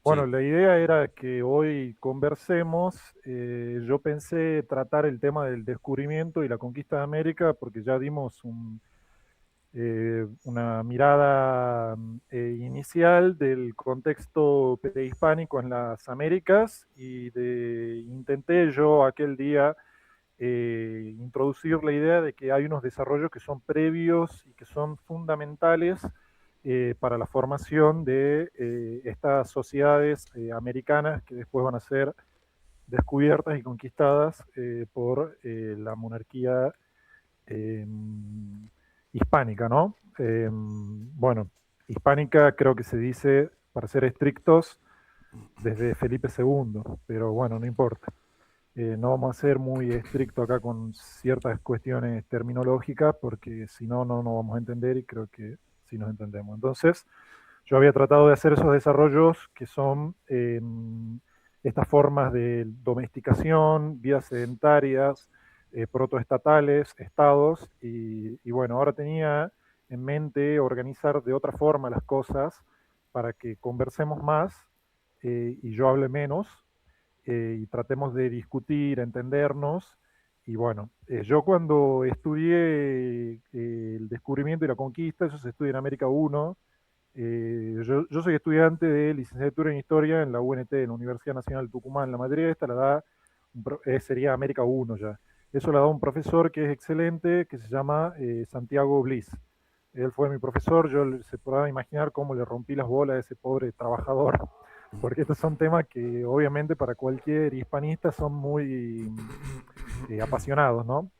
Bueno, Sí, la idea era que hoy conversemos. Yo pensé tratar el tema del descubrimiento y la conquista de América porque ya dimos una mirada inicial del contexto prehispánico en las Américas intenté yo aquel día introducir la idea de que hay unos desarrollos que son previos y que son fundamentales para la formación de estas sociedades americanas que después van a ser descubiertas y conquistadas por la monarquía eh, hispánica, ¿no? Bueno, hispánica creo que se dice, para ser estrictos, desde Felipe II, pero bueno, no importa. No vamos a ser muy estrictos acá con ciertas cuestiones terminológicas porque si no, no nos vamos a entender y creo que sí nos entendemos. Entonces, yo había tratado de hacer esos desarrollos que son estas formas de domesticación, vidas sedentarias, protoestatales, estados, y bueno, ahora tenía en mente organizar de otra forma las cosas para que conversemos más y yo hable menos y tratemos de discutir, entendernos. Y bueno, yo cuando estudié el descubrimiento y la conquista, eso se estudia en América 1. Yo soy estudiante de licenciatura en Historia en la UNT, en la Universidad Nacional de Tucumán. La materia esta la da, sería América 1 ya. Eso la da un profesor que es excelente, que se llama Santiago Bliss. Él fue mi profesor, se podrá imaginar cómo le rompí las bolas a ese pobre trabajador, porque estos son temas que obviamente para cualquier hispanista son muy apasionados, ¿no?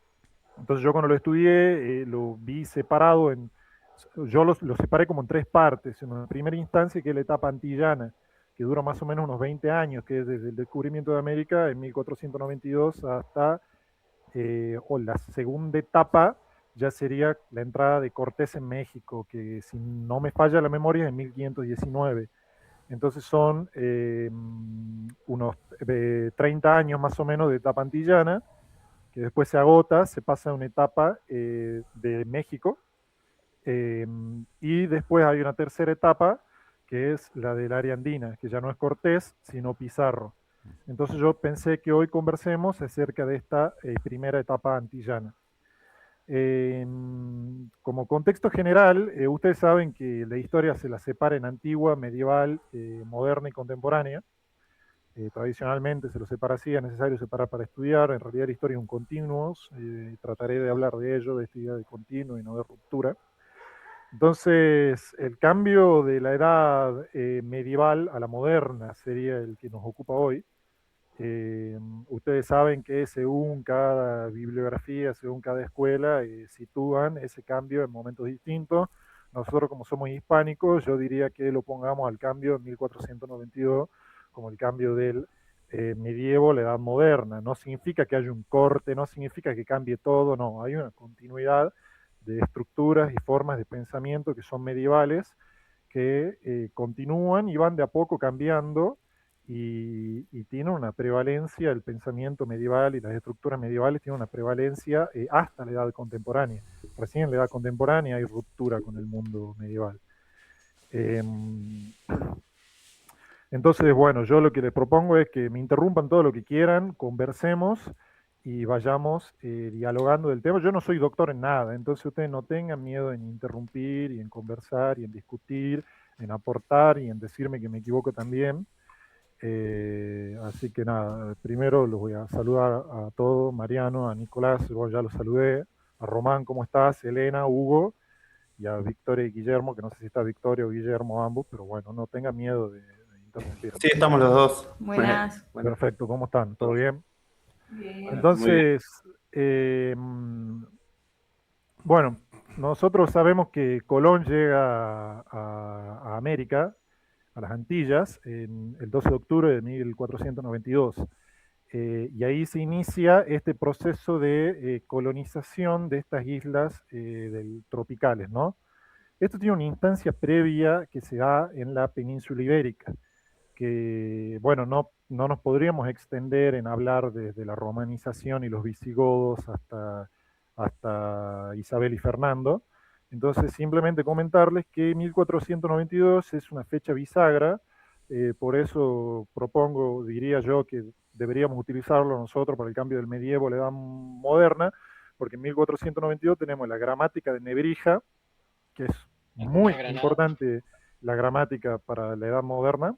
Entonces yo cuando lo estudié lo vi separado yo lo separé como en tres partes. En una primera instancia, que es la etapa antillana, que dura más o menos unos 20 años, que es desde el descubrimiento de América en 1492 hasta, o la segunda etapa ya sería la entrada de Cortés en México, que si no me falla la memoria es en 1519. Entonces son unos 30 años más o menos de etapa antillana, que después se agota, se pasa a una etapa de México, y después hay una tercera etapa que es la del área andina, que ya no es Cortés, sino Pizarro. Entonces yo pensé que hoy conversemos acerca de esta primera etapa antillana. Como contexto general, ustedes saben que la historia se la separa en antigua, medieval, moderna y contemporánea. Tradicionalmente se lo separa así, es necesario separar para estudiar. En realidad la historia es un continuo, trataré de hablar de ello, de esta idea de continuo y no de ruptura. Entonces, el cambio de la edad medieval a la moderna sería el que nos ocupa hoy. Ustedes saben que según cada bibliografía, según cada escuela, sitúan ese cambio en momentos distintos. Nosotros, como somos hispánicos, yo diría que lo pongamos al cambio en 1492 como el cambio del medievo a la edad moderna. No significa que haya un corte, no significa que cambie todo, no, hay una continuidad de estructuras y formas de pensamiento que son medievales, que continúan y van de a poco cambiando y tiene una prevalencia, el pensamiento medieval y las estructuras medievales tienen una prevalencia hasta la edad contemporánea. Recién en la edad contemporánea hay ruptura con el mundo medieval. Eh, entonces, bueno, yo lo que les propongo es que me interrumpan todo lo que quieran, conversemos y vayamos dialogando del tema. Yo no soy doctor en nada, entonces ustedes no tengan miedo en interrumpir y en conversar y en discutir, en aportar y en decirme que me equivoco también. Así que nada, primero los voy a saludar a todos, Mariano, a Nicolás, bueno, ya los saludé, a Román, ¿cómo estás? Elena, Hugo, y a Victoria y Guillermo, que no sé si está Victoria o Guillermo ambos, pero bueno, no tengan miedo de sí, interrumpirme. estamos los dos. Buenas. Bueno, Perfecto, ¿cómo están? ¿Todo todo. bien? Bien. Bueno, muy bien. Entonces, bueno, nosotros sabemos que Colón llega a América, a las Antillas, en el 12 de octubre de 1492. Y ahí se inicia este proceso de colonización de estas islas tropicales, ¿no? Esto tiene una instancia previa que se da en la península ibérica, que, bueno, no nos podríamos extender en hablar desde la romanización y los visigodos hasta Isabel y Fernando. Entonces, simplemente comentarles que 1492 es una fecha bisagra Por eso propongo, diría yo, que deberíamos utilizarlo nosotros para el cambio del medievo a la edad moderna, porque en 1492 tenemos la gramática de Nebrija, que es A muy Granada. importante la gramática para la edad moderna.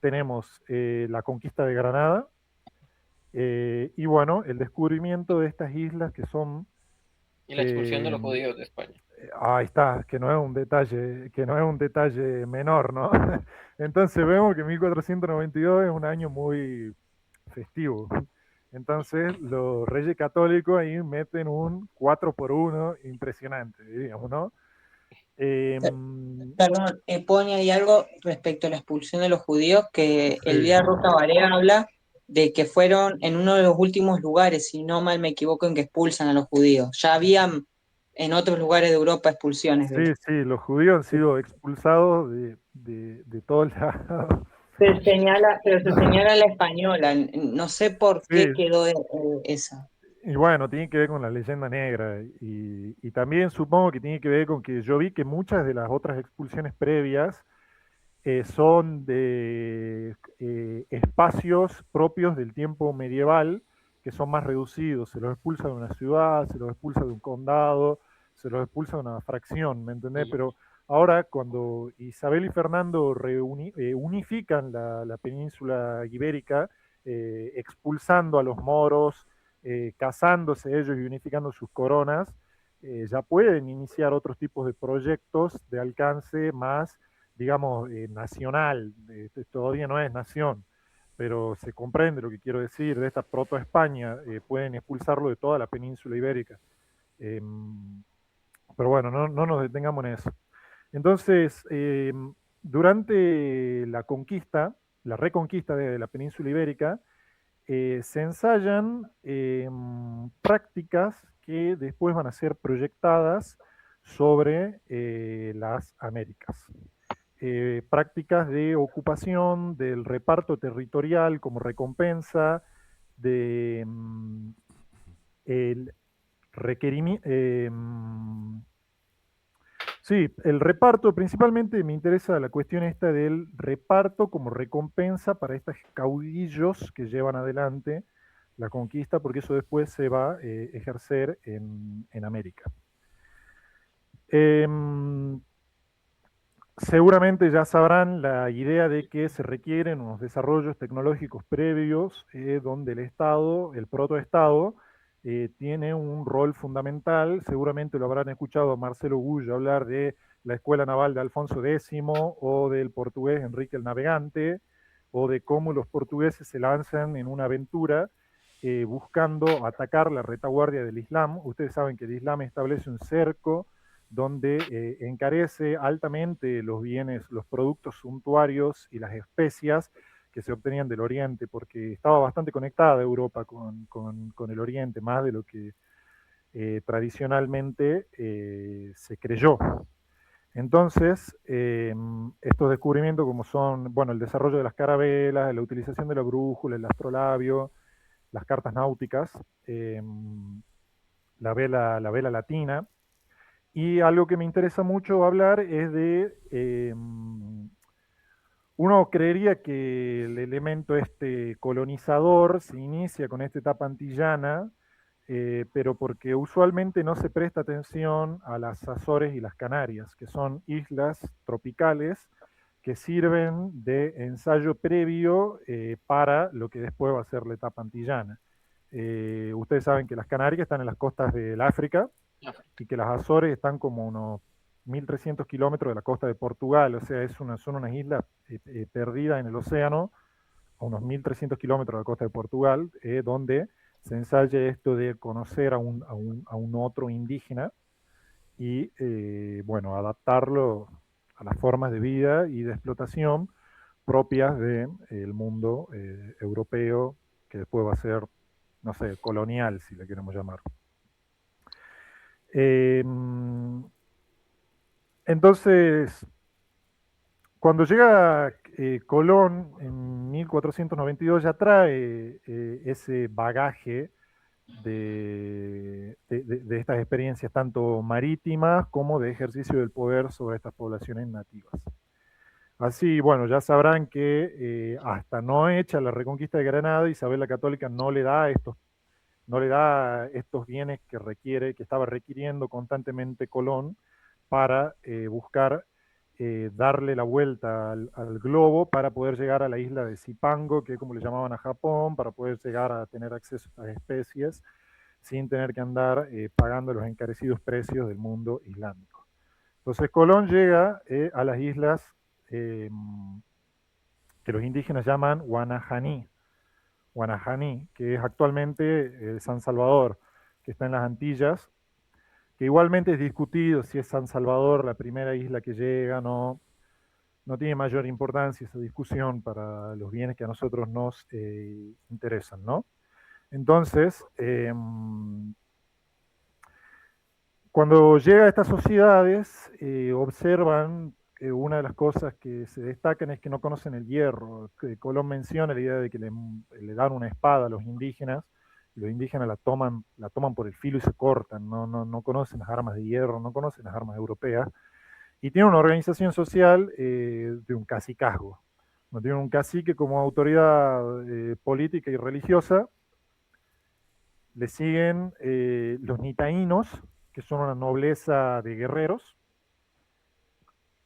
Tenemos la conquista de Granada y bueno, el descubrimiento de estas islas que son, Y la expulsión de eh, los judíos de España. ahí está, que no es un detalle menor, ¿no? Entonces vemos que 1492 es un año muy festivo. Entonces los reyes católicos ahí meten un 4 por uno impresionante, diríamos, ¿no? Eh, Perdón, puedo añadir algo respecto a la expulsión de los judíos, que sí, Elvira Roca Barea habla de que fueron en uno de los últimos lugares, si no mal me equivoco, en que expulsan a los judíos. Ya habían en otros lugares de Europa expulsiones de sí, sí, los judíos han sido expulsados de todos lados. pero se señala la española. No sé por Sí, qué quedó esa. y bueno, tiene que ver con la leyenda negra y también supongo que tiene que ver con que yo vi que muchas de las otras expulsiones previas son de espacios propios del tiempo medieval que son más reducidos. Se los expulsa de una ciudad, se los expulsa de un condado, se los expulsa de una fracción, ¿me entendés? Mm. Pero ahora cuando Isabel y Fernando unifican la península ibérica, expulsando a los moros, casándose ellos y unificando sus coronas, ya pueden iniciar otros tipos de proyectos de alcance más digamos, nacional, todavía no es nación, pero se comprende lo que quiero decir, de esta proto-España, pueden expulsarlo de toda la península ibérica. Eh, pero bueno, no nos detengamos en eso. Entonces, durante la conquista, la reconquista de la península ibérica, se ensayan prácticas que después van a ser proyectadas sobre las Américas. Prácticas de ocupación, del reparto territorial como recompensa, de el requerimiento. Sí, el reparto, principalmente me interesa la cuestión esta del reparto como recompensa para estos caudillos que llevan adelante la conquista, porque eso después se va a ejercer en América. Em, Seguramente ya sabrán la idea de que se requieren unos desarrollos tecnológicos previos donde el Estado, el protoestado, tiene un rol fundamental. Seguramente lo habrán escuchado a Marcelo Gullo hablar de la Escuela Naval de Alfonso X o del portugués Enrique el Navegante, o de cómo los portugueses se lanzan en una aventura buscando atacar la retaguardia del Islam. Ustedes saben que el Islam establece un cerco donde encarece altamente los bienes, los productos suntuarios y las especias que se obtenían del Oriente, porque estaba bastante conectada Europa con el Oriente, más de lo que tradicionalmente se creyó. Entonces, estos descubrimientos como son, bueno, el desarrollo de las carabelas, la utilización de la brújula, el astrolabio, las cartas náuticas, la vela latina, y algo que me interesa mucho hablar es de, uno creería que el elemento este colonizador se inicia con esta etapa antillana, pero porque usualmente no se presta atención a las Azores y las Canarias, que son islas tropicales que sirven de ensayo previo para lo que después va a ser la etapa antillana. Ustedes saben que las Canarias están en las costas del África, y que las Azores están como unos 1.300 kilómetros de la costa de Portugal, o sea, son unas islas perdidas en el océano, a unos 1.300 kilómetros de la costa de Portugal, donde se ensaya esto de conocer a un otro indígena y, bueno, adaptarlo a las formas de vida y de explotación propias del mundo europeo, que después va a ser, no sé, colonial, si le queremos llamar. Eh, entonces, cuando llega Colón en 1492 ya trae ese bagaje de estas experiencias tanto marítimas como de ejercicio del poder sobre estas poblaciones nativas. Así, bueno, ya sabrán que hasta no hecha la reconquista de Granada, Isabel la Católica no le da estos bienes que requiere, que estaba requiriendo constantemente Colón para buscar darle la vuelta al globo para poder llegar a la isla de Zipango, que es como le llamaban a Japón, para poder llegar a tener acceso a estas especies sin tener que andar pagando los encarecidos precios del mundo islámico. Entonces Colón llega a las islas eh, que los indígenas llaman Guanajaní, Guanajaní, que es actualmente San Salvador, que está en las Antillas, que igualmente es discutido si es San Salvador la primera isla que llega, no tiene mayor importancia esa discusión para los bienes que a nosotros nos interesan, ¿no? Entonces, cuando llega a estas sociedades, observan que una de las cosas que se destacan es que no conocen el hierro. Que Colón menciona la idea de que le dan una espada a los indígenas, y los indígenas la toman por el filo y se cortan, no conocen las armas de hierro, no conocen las armas europeas, y tienen una organización social de un cacicazgo. No tienen un cacique como autoridad política y religiosa, le siguen los nitaínos, que son una nobleza de guerreros,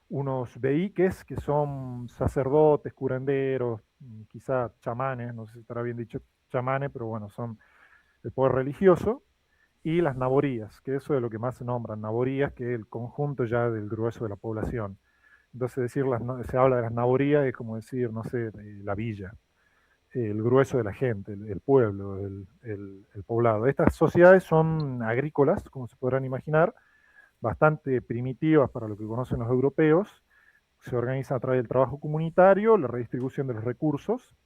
unos beíques, que son sacerdotes, curanderos, quizá chamanes, no sé si estará bien dicho chamanes, pero bueno, son el poder religioso, y las naborías, que eso es lo que más se nombran, naborías, que es el conjunto ya del grueso de la población. Entonces se habla de las naborías, es como decir, no sé, la villa, el grueso de la gente, el pueblo, el poblado. Estas sociedades son agrícolas, como se podrán imaginar, bastante primitivas para lo que conocen los europeos. Se organizan a través del trabajo comunitario, la redistribución de los recursos.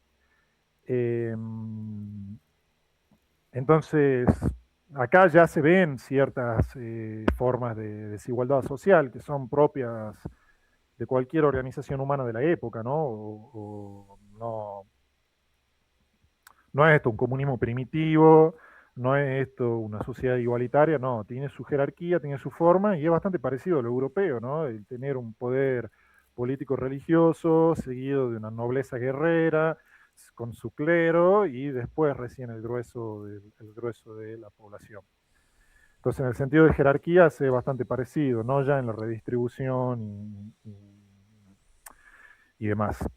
Eh, entonces, acá ya se ven ciertas formas de desigualdad social que son propias de cualquier organización humana de la época, ¿no? No es esto un comunismo primitivo, no es esto una sociedad igualitaria, no, tiene su jerarquía, tiene su forma y es bastante parecido a lo europeo, ¿no? El tener un poder político religioso seguido de una nobleza guerrera con su clero y después recién el grueso de la población. Entonces, en el sentido de jerarquía es bastante parecido, no ya en la redistribución y demás.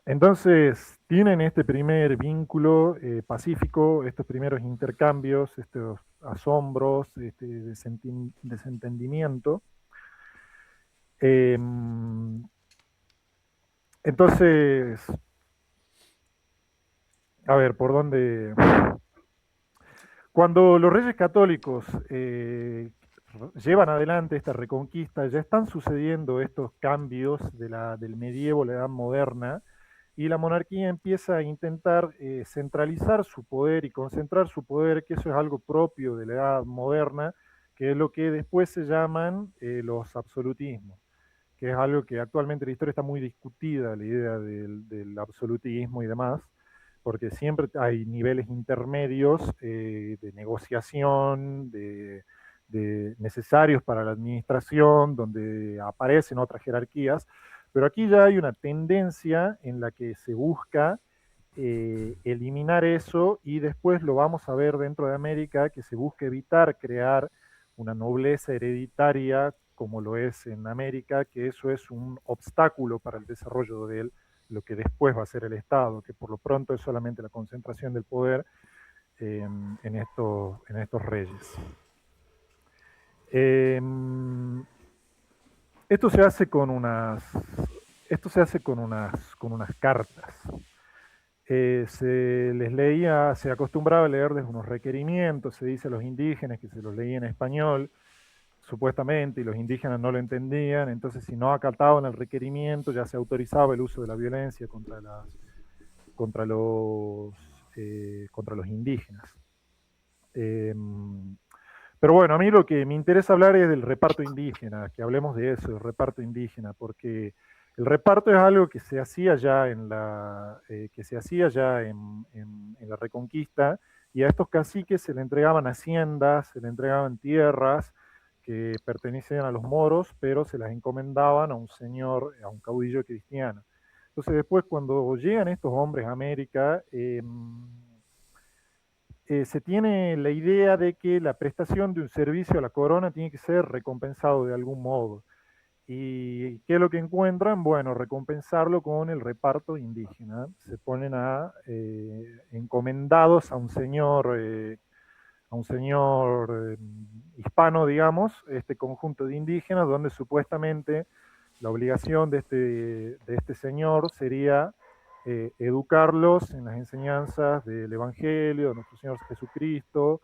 Entonces, tienen este primer vínculo pacífico, estos primeros intercambios, estos asombros, este desentendimiento. Eh, entonces, a ver, ¿por dónde? Cuando los reyes católicos llevan adelante esta reconquista, ya están sucediendo estos cambios del medievo a la edad moderna, y la monarquía empieza a intentar centralizar su poder y concentrar su poder, que eso es algo propio de la edad moderna, que es lo que después se llaman los absolutismos, que es algo que actualmente en la historia está muy discutida, la idea del absolutismo y demás, porque siempre hay niveles intermedios de negociación, de necesarios para la administración, donde aparecen otras jerarquías, pero aquí ya hay una tendencia en la que se busca eliminar eso, y después lo vamos a ver dentro de América, que se busca evitar crear una nobleza hereditaria como lo es en América, que eso es un obstáculo para el desarrollo de lo que después va a ser el Estado, que por lo pronto es solamente la concentración del poder en estos reyes. Eh, esto se hace con unas, con unas cartas. Se acostumbraba a leerles unos requerimientos, se dice a los indígenas que se los leía en español, supuestamente, y los indígenas no lo entendían, entonces si no acataban el requerimiento ya se autorizaba el uso de la violencia contra los indígenas. Pero bueno, a mí lo que me interesa hablar es del reparto indígena, que hablemos de eso, del reparto indígena, porque el reparto es algo que se hacía ya en la Reconquista, y a estos caciques se le entregaban haciendas, se le entregaban tierras, que pertenecían a los moros, pero se las encomendaban a un señor, a un caudillo cristiano. Entonces después cuando llegan estos hombres a América, se tiene la idea de que la prestación de un servicio a la corona tiene que ser recompensado de algún modo. ¿Y qué es lo que encuentran? Bueno, recompensarlo con el reparto indígena. Se ponen encomendados a un señor hispano, digamos, este conjunto de indígenas, donde supuestamente la obligación de este señor sería educarlos en las enseñanzas del Evangelio, de nuestro Señor Jesucristo,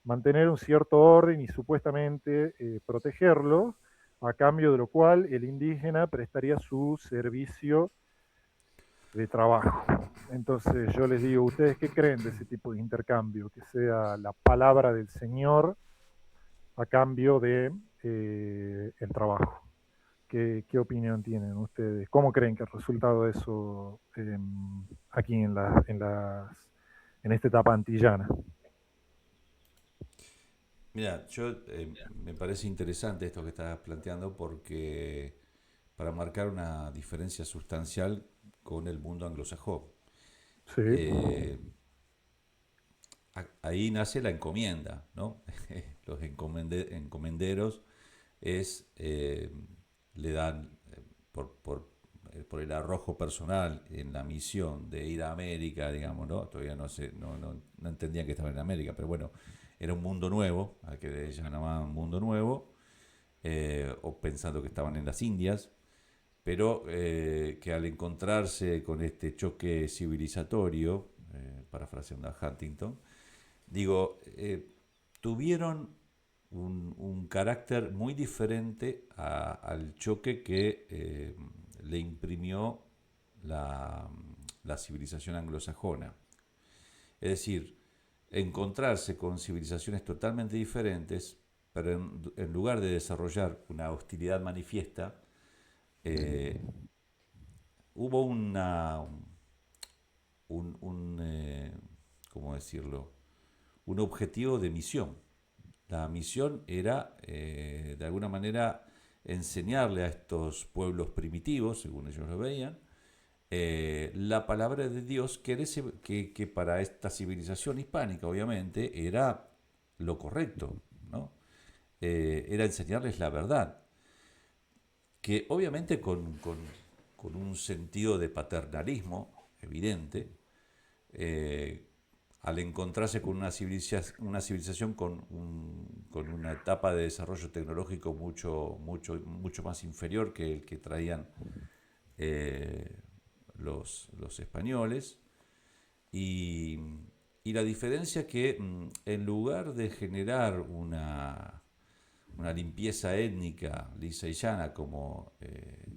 mantener un cierto orden y supuestamente protegerlos, a cambio de lo cual el indígena prestaría su servicio de trabajo. Entonces yo les digo, ¿ustedes qué creen de ese tipo de intercambio? Que sea la palabra del Señor a cambio de el trabajo. ¿Qué opinión tienen ustedes? ¿Cómo creen que el resultado de eso aquí en esta etapa antillana? Mira, yo me parece interesante esto que estás planteando porque para marcar una diferencia sustancial con el mundo anglosajón. Sí, Eh, Ahí nace la encomienda, ¿no? Los encomenderos es, le dan por el arrojo personal en la misión de ir a América, digamos, ¿no? Todavía no entendían que estaban en América, pero bueno, era un mundo nuevo, al que ellos llamaban mundo nuevo, o pensando que estaban en las Indias, pero que al encontrarse con este choque civilizatorio, parafraseando a Huntington, digo, tuvieron un carácter muy diferente al choque que le imprimió la, la civilización anglosajona. Es decir, encontrarse con civilizaciones totalmente diferentes, pero en lugar de desarrollar una hostilidad manifiesta, eh, hubo un ¿cómo decirlo? Un objetivo de misión. La misión era, de alguna manera, enseñarle a estos pueblos primitivos, según ellos lo veían, la palabra de Dios que para esta civilización hispánica, obviamente, era lo correcto, ¿no? Era enseñarles la verdad, que obviamente con un sentido de paternalismo evidente, eh, al encontrarse con una civilización con una etapa de desarrollo tecnológico mucho más inferior que el que traían eh, los españoles, y, y la diferencia que en lugar de generar una limpieza étnica lisa y llana como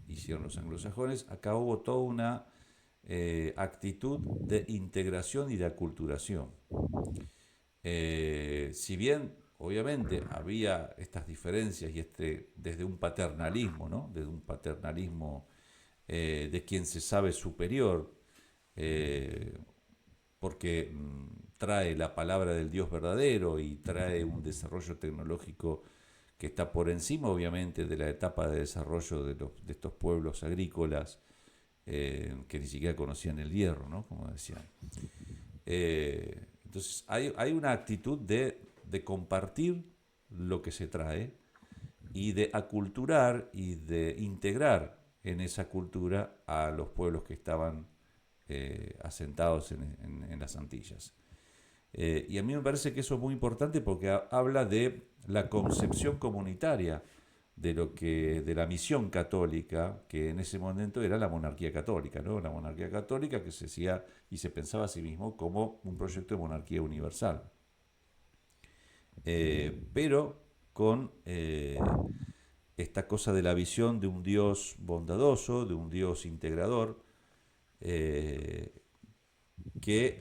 hicieron los anglosajones, acá hubo toda una actitud de integración y de aculturación. Si bien obviamente había estas diferencias y desde un paternalismo, ¿no? Desde un paternalismo de quien se sabe superior, eh, porque trae la palabra del Dios verdadero y trae un desarrollo tecnológico que está por encima, obviamente, de la etapa de desarrollo de estos pueblos agrícolas que ni siquiera conocían el hierro, ¿no? Como decían. Entonces, hay una actitud de compartir lo que se trae y de aculturar y de integrar en esa cultura a los pueblos que estaban asentados en las Antillas. Y a mí me parece que eso es muy importante porque habla de la concepción comunitaria de la misión católica, que en ese momento era la monarquía católica, ¿no? La monarquía católica que se hacía y se pensaba a sí mismo como un proyecto de monarquía universal. Pero con esta cosa de la visión de un Dios bondadoso, de un Dios integrador, eh, que,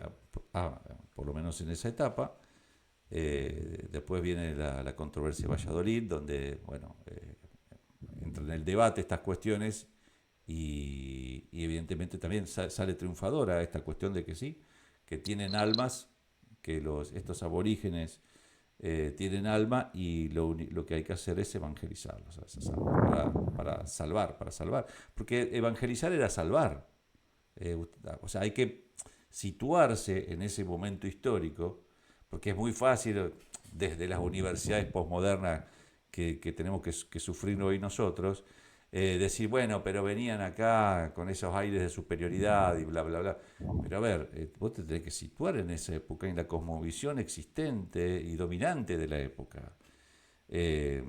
por lo menos en esa etapa, después viene la controversia de Valladolid, donde, bueno, entra en el debate estas cuestiones y evidentemente también sale triunfadora esta cuestión de que sí, que tienen almas, que estos aborígenes tienen alma y lo que hay que hacer es evangelizarlos para salvar, para salvar. Porque evangelizar era salvar. O sea, hay que situarse en ese momento histórico, porque es muy fácil desde las universidades posmodernas que tenemos que sufrir hoy nosotros, decir, bueno, pero venían acá con esos aires de superioridad y bla, bla, bla. Pero a ver, vos te tenés que situar en esa época, en la cosmovisión existente y dominante de la época. Eh,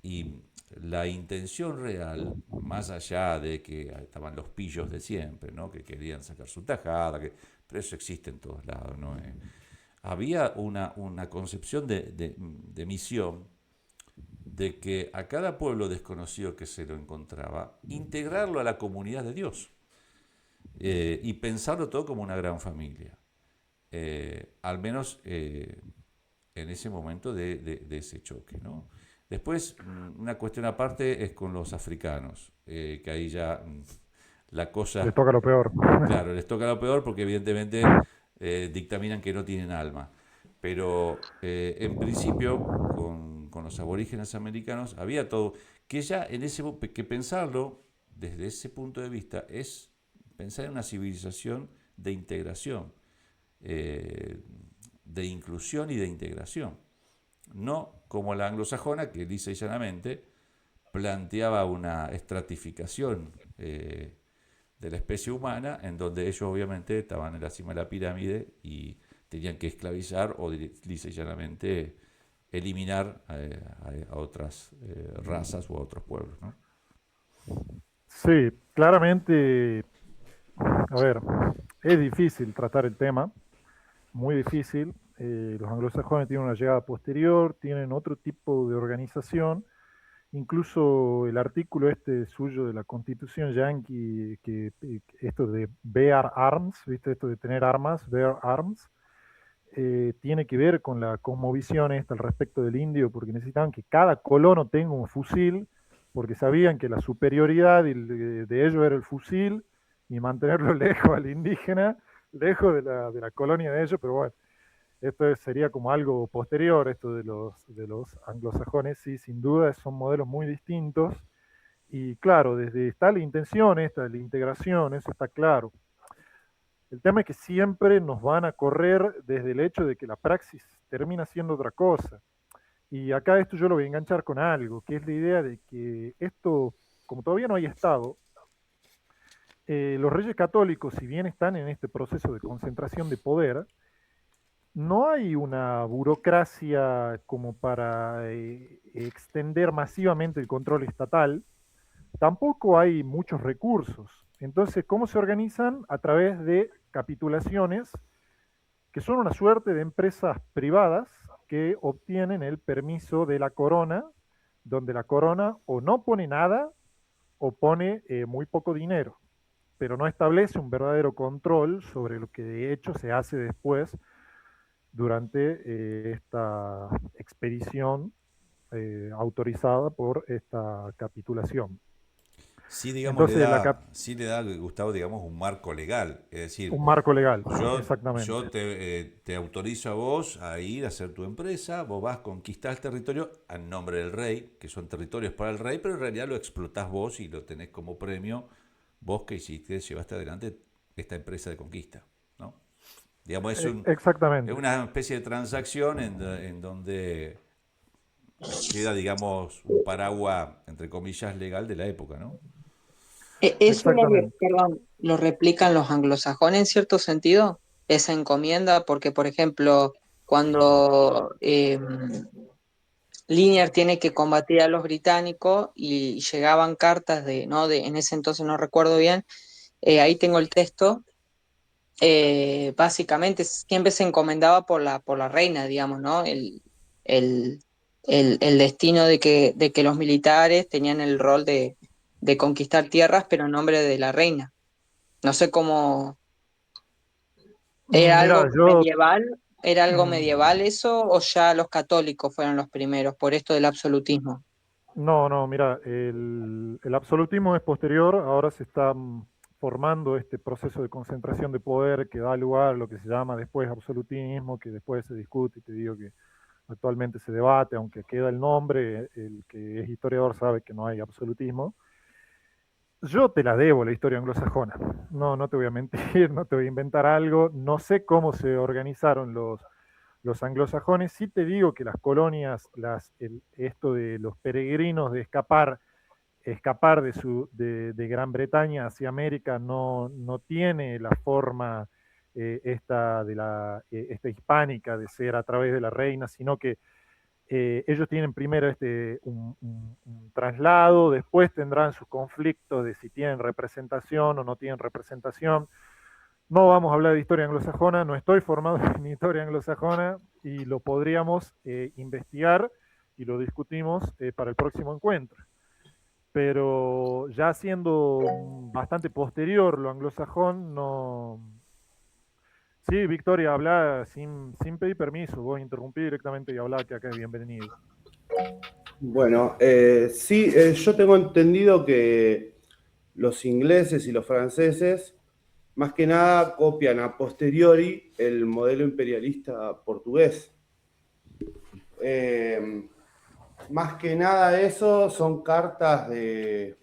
y la intención real, más allá de que estaban los pillos de siempre, ¿no? Que querían sacar su tajada, pero eso existe en todos lados, ¿no? Había una concepción de misión de que a cada pueblo desconocido que se lo encontraba, integrarlo a la comunidad de Dios y pensarlo todo como una gran familia. Al menos en ese momento de ese choque, ¿no? Después, una cuestión aparte es con los africanos, que ahí ya la Les cosa, toca lo peor. claro, les toca lo peor porque evidentemente dictaminan que no tienen alma. Pero en principio, con los aborígenes americanos, había todo, que ya en que pensarlo desde ese punto de vista es pensar en una civilización de integración, eh, de inclusión y de integración. No como la anglosajona, que lisa y llanamente planteaba una estratificación de la especie humana, en donde ellos obviamente estaban en la cima de la pirámide y tenían que esclavizar o lisa y llanamente eliminar a otras razas o a otros pueblos, ¿no? Sí, claramente, a ver, es difícil tratar el tema, muy difícil. Los anglosajones tienen una llegada posterior, tienen otro tipo de organización. Incluso el artículo este suyo de la Constitución Yankee, esto de bear arms, ¿viste? Esto de tener armas, bear arms, tiene que ver con la cosmovisión esta al respecto del indio, porque necesitaban que cada colono tenga un fusil, porque sabían que la superioridad de ellos era el fusil y mantenerlo lejos al indígena, lejos de la colonia de ellos, pero bueno, esto sería como algo posterior, esto de los anglosajones, sí, sin duda son modelos muy distintos. Y claro, desde está la intención esta de la integración, eso está claro. El tema es que siempre nos van a correr desde el hecho de que la praxis termina siendo otra cosa. Y acá esto yo lo voy a enganchar con algo, que es la idea de que esto, como todavía no hay Estado, los reyes católicos, si bien están en este proceso de concentración de poder, no hay una burocracia como para extender masivamente el control estatal, tampoco hay muchos recursos. Entonces, ¿cómo se organizan? A través de capitulaciones, que son una suerte de empresas privadas que obtienen el permiso de la corona, donde la corona o no pone nada o pone muy poco dinero, pero no establece un verdadero control sobre lo que de hecho se hace después durante esta expedición autorizada por esta capitulación. Sí, digamos, Entonces, sí le da, Gustavo, digamos, un marco legal. Es decir, un marco legal, yo exactamente. te autorizo a vos a ir a hacer tu empresa, vos vas, conquistás el territorio a nombre del rey, que son territorios para el rey, pero en realidad lo explotás vos y lo tenés como premio vos que hiciste, llevaste adelante esta empresa de conquista, ¿no? Digamos, es Exactamente. una especie de transacción en donde queda, digamos, un paraguas, entre comillas, legal de la época, ¿no? Eso Exactamente. perdón, lo replican los anglosajones en cierto sentido, esa encomienda, porque por ejemplo, cuando Linier tiene que combatir a los británicos y llegaban cartas ¿no? En ese entonces no recuerdo bien, ahí tengo el texto, básicamente siempre se encomendaba por la reina, digamos, ¿no? El, el destino de que los militares tenían el rol de conquistar tierras, pero en nombre de la reina. No sé cómo, ¿era Mira, algo yo, medieval? ¿Era algo mm, medieval eso o ya los católicos fueron los primeros por esto del absolutismo? no, no, mira, el absolutismo es posterior, ahora se está formando este proceso de concentración de poder que da lugar a lo que se llama después absolutismo, que después se discute y te digo que actualmente se debate, aunque queda el nombre, el que es historiador sabe que no hay absolutismo. Yo te la debo la historia anglosajona. No, no te voy a mentir, no te voy a inventar algo. No sé cómo se organizaron los anglosajones. Sí te digo que las colonias, esto de los peregrinos de escapar de Gran Bretaña hacia América no tiene la forma esta hispánica de ser a través de la reina, sino que ellos tienen primero un traslado, después tendrán sus conflictos de si tienen representación o no tienen representación. No vamos a hablar de historia anglosajona, no estoy formado en historia anglosajona y lo podríamos investigar y lo discutimos para el próximo encuentro. Pero ya siendo bastante posterior lo anglosajón, no... Sí, Victoria, habla sin pedir permiso, vos interrumpí directamente y habla que acá es bienvenido. Bueno, sí, yo tengo entendido que los ingleses y los franceses, más que nada, copian a posteriori el modelo imperialista portugués. Más que nada eso son cartas de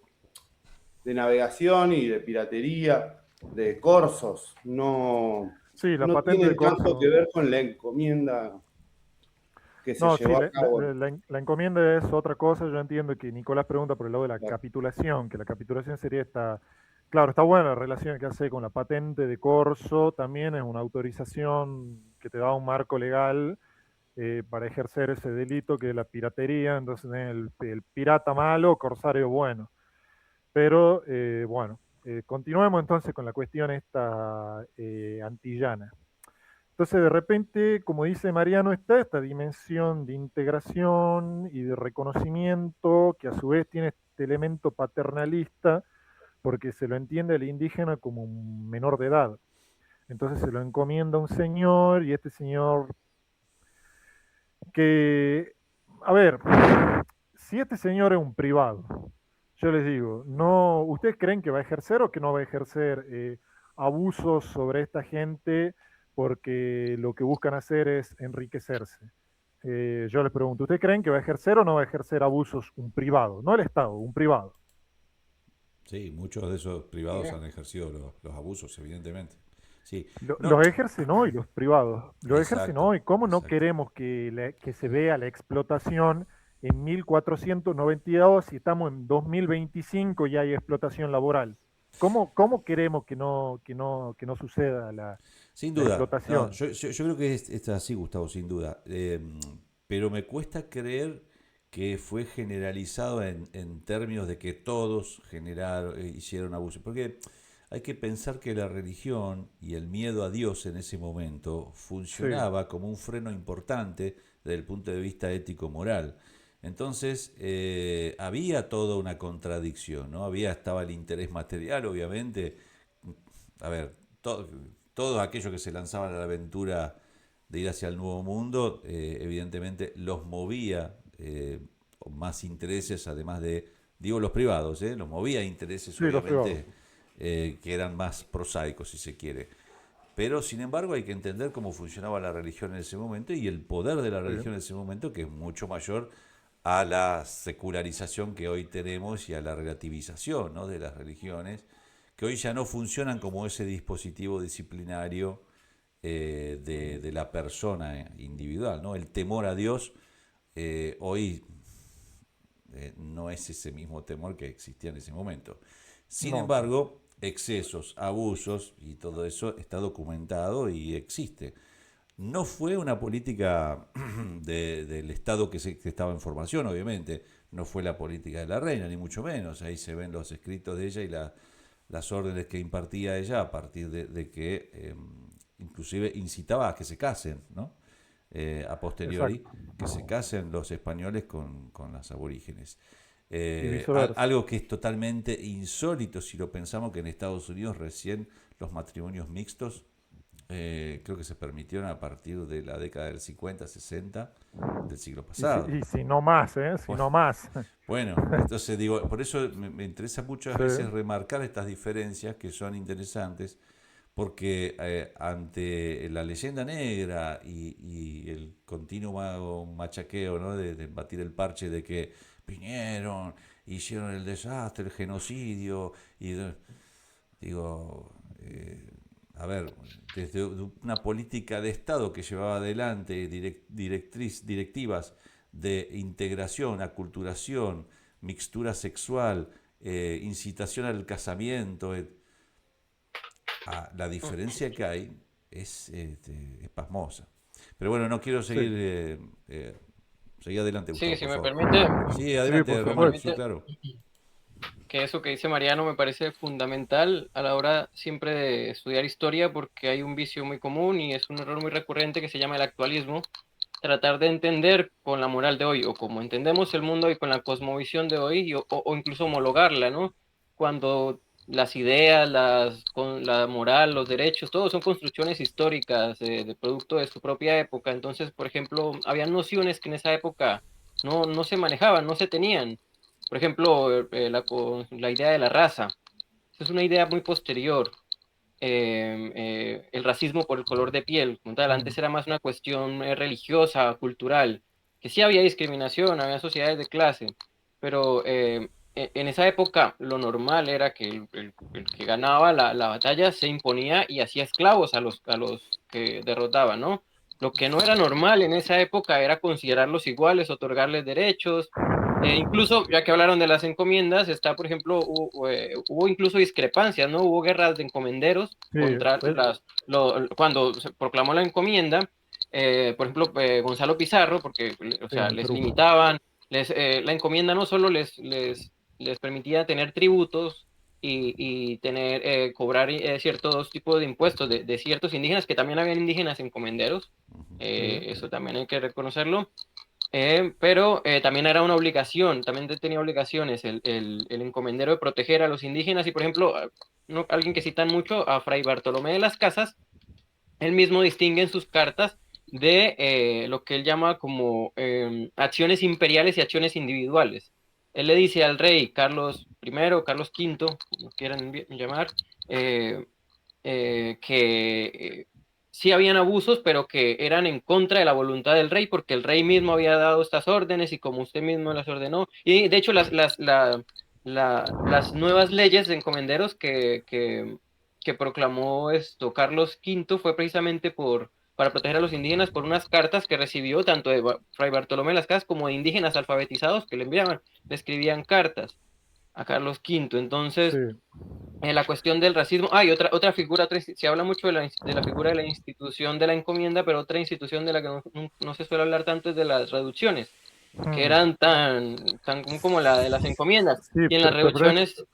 navegación y de piratería, de corsos. No, Sí, la no patente de tienen tanto corso. que ver con la encomienda que se No, sí, llevó a cabo. la encomienda es otra cosa. Yo entiendo que Nicolás pregunta por el lado de la Claro. capitulación, que la capitulación sería esta. Claro, está buena la relación que hace con la patente de corso, también es una autorización que te da un marco legal para ejercer ese delito que es la piratería, entonces el pirata malo, corsario bueno. Pero bueno, continuemos entonces con la cuestión esta antillana. Entonces, de repente, como dice Mariano, está esta dimensión de integración y de reconocimiento que a su vez tiene este elemento paternalista porque se lo entiende al indígena como un menor de edad. Entonces se lo encomienda a un señor y este señor que, a ver, si este señor es un privado, yo les digo, no, ¿ustedes creen que va a ejercer o que no va a ejercer abusos sobre esta gente porque lo que buscan hacer es enriquecerse? Yo les pregunto, ¿ustedes creen que va a ejercer o no va a ejercer abusos un privado? No el Estado, un privado. Sí, muchos de esos privados han ejercido los abusos, evidentemente. Sí, no, Los ejercen hoy los privados, los ejercen exacto, hoy. ¿Cómo no exacto. queremos que se vea la explotación en 1492 si estamos en 2025 y hay explotación laboral? ¿Cómo queremos que no suceda Sin la duda, no, explotación? yo creo que es así, Gustavo, sin duda. Pero me cuesta creer que fue generalizado en términos de que todos hicieron abuso. Porque hay que pensar que la religión y el miedo a Dios en ese momento Sí, funcionaba como un freno importante desde el punto de vista ético-moral. Entonces, había toda una contradicción, ¿no? Estaba el interés material, obviamente. A ver, todos aquellos que se lanzaban a la aventura de ir hacia el nuevo mundo, evidentemente los movía más intereses, además de, digo los privados, los movía intereses, sí, los privados. obviamente, que eran más prosaicos, si se quiere. Pero, sin embargo, hay que entender cómo funcionaba la religión en ese momento y el poder de la Sí, religión en ese momento, que es mucho mayor a la secularización que hoy tenemos y a la relativización, ¿no?, de las religiones, que hoy ya no funcionan como ese dispositivo disciplinario de la persona individual, ¿no? El temor a Dios hoy no es ese mismo temor que existía en ese momento. Sin no, embargo, excesos, abusos y todo eso está documentado y existe. No fue una política del Estado que estaba en formación, obviamente. No fue la política de la reina, ni mucho menos. Ahí se ven los escritos de ella y las órdenes que impartía ella a partir de que inclusive incitaba a que se casen, ¿no? A posteriori, exacto. que se casen los españoles con las aborígenes. Y viceversa. Algo que es totalmente insólito si lo pensamos que en Estados Unidos recién los matrimonios mixtos creo que se permitieron a partir de la década del 50, 60 del siglo pasado. Y si no más, ¿eh? Si Bueno, no más. bueno, entonces digo, por eso me interesa muchas Sí, veces remarcar estas diferencias que son interesantes, porque ante la leyenda negra y el continuo machaqueo, ¿no? de batir el parche de que vinieron, hicieron el desastre, el genocidio, digo, a ver, desde una política de Estado que llevaba adelante directivas de integración, aculturación, mixtura sexual, incitación al casamiento, la diferencia que hay es pasmosa. Pero bueno, no quiero seguir, seguir adelante, Gustavo, Sí, si por me favor. permite, Sí, adelante, por Román, supuesto. sí, claro. que eso que dice Mariano me parece fundamental a la hora siempre de estudiar historia, porque hay un vicio muy común y es un error muy recurrente que se llama el actualismo. Tratar de entender con la moral de hoy, o como entendemos el mundo hoy con la cosmovisión de hoy, o incluso homologarla, ¿no? Cuando las ideas, con la moral, los derechos, todo son construcciones históricas de producto de su propia época. Entonces, por ejemplo, había nociones que en esa época no se manejaban, no se tenían. Por ejemplo, la idea de la raza. Esa es una idea muy posterior. El racismo por el color de piel. Como tal, antes era más una cuestión religiosa, cultural, que sí había discriminación, había sociedades de clase, pero en esa época lo normal era que el que ganaba la batalla se imponía y hacía esclavos a los que derrotaba, ¿no? Lo que no era normal en esa época era considerarlos iguales, otorgarles derechos. Incluso, ya que hablaron de las encomiendas, está, por ejemplo, hubo incluso discrepancias, ¿no? Hubo guerras de encomenderos Sí, contra pues, cuando se proclamó la encomienda, por ejemplo, Gonzalo Pizarro, porque, o sí, sea, en el les Perú. limitaban, la encomienda no solo les permitía tener tributos y tener, cobrar ciertos tipos de impuestos de ciertos indígenas, que también habían indígenas encomenderos, Sí, eso también hay que reconocerlo. Pero también era una obligación, también tenía obligaciones el encomendero de proteger a los indígenas y, por ejemplo, alguien que citan mucho, a Fray Bartolomé de las Casas, él mismo distingue en sus cartas de lo que él llama como acciones imperiales y acciones individuales. Él le dice al rey Carlos I, Carlos V, como quieran llamar, eh, que sí habían abusos, pero que eran en contra de la voluntad del rey, porque el rey mismo había dado estas órdenes y como usted mismo las ordenó. Y de hecho las nuevas leyes de encomenderos que proclamó esto Carlos V fue precisamente para proteger a los indígenas por unas cartas que recibió tanto de Fray Bartolomé de las Casas como de indígenas alfabetizados que le enviaban, le escribían cartas a Carlos V. sí. Entonces, la cuestión del racismo. Y otra figura, se habla mucho de la figura de la institución de la encomienda, pero otra institución de la que no se suele hablar tanto es de las reducciones, que eran tan común como la de las encomiendas. Sí, Y en las pero reducciones,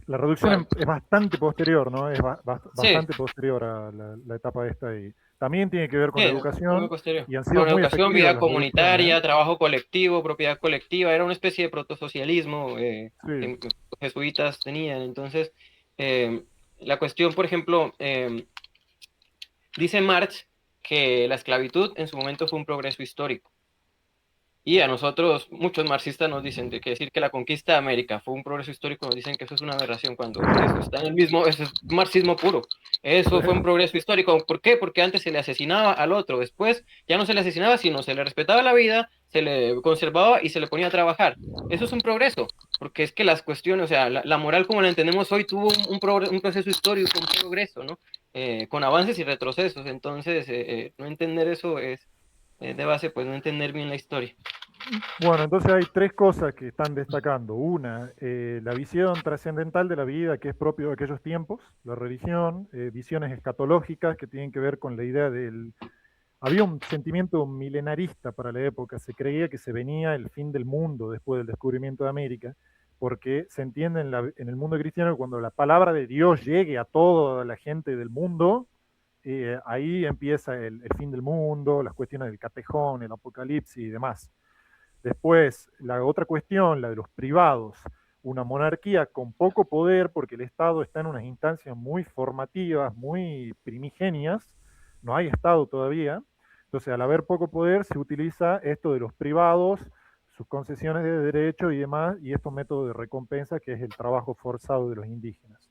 la reducción ¿cuál? es bastante posterior, ¿no? Es Sí, bastante posterior a la etapa esta y también tiene que ver con la sí, muy educación posterior. y han sido Con muy educación, efectivas vida las reducciones, ¿eh? comunitaria, trabajo colectivo, propiedad colectiva, era una especie de protosocialismo Sí, que los jesuitas tenían. Entonces, eh, la cuestión, por ejemplo, dice Marx que la esclavitud en su momento fue un progreso histórico. Y a nosotros, muchos marxistas nos dicen de que decir que la conquista de América fue un progreso histórico, nos dicen que eso es una aberración cuando eso está en el mismo, eso es marxismo puro. Eso fue un progreso histórico. ¿Por qué? Porque antes se le asesinaba al otro, después ya no se le asesinaba, sino se le respetaba la vida, se le conservaba y se le ponía a trabajar. Eso es un progreso, porque es que las cuestiones, o sea, la moral como la entendemos hoy tuvo un proceso histórico, un progreso, ¿no? Con avances y retrocesos. Entonces, no entender eso es de base, pues no entender bien la historia. bueno, entonces hay tres cosas que están destacando. Una, la visión trascendental de la vida que es propio de aquellos tiempos, la religión, visiones escatológicas que tienen que ver con la idea del... Había un sentimiento milenarista para la época, se creía que se venía el fin del mundo después del descubrimiento de América, porque se entiende en el mundo cristiano que cuando la palabra de Dios llegue a toda la gente del mundo, ahí empieza el fin del mundo, las cuestiones del catejón, el apocalipsis y demás. Después, la otra cuestión, la de los privados, una monarquía con poco poder porque el Estado está en unas instancias muy formativas, muy primigenias, no hay Estado todavía, entonces al haber poco poder se utiliza esto de los privados, sus concesiones de derecho y demás, y estos métodos de recompensa que es el trabajo forzado de los indígenas.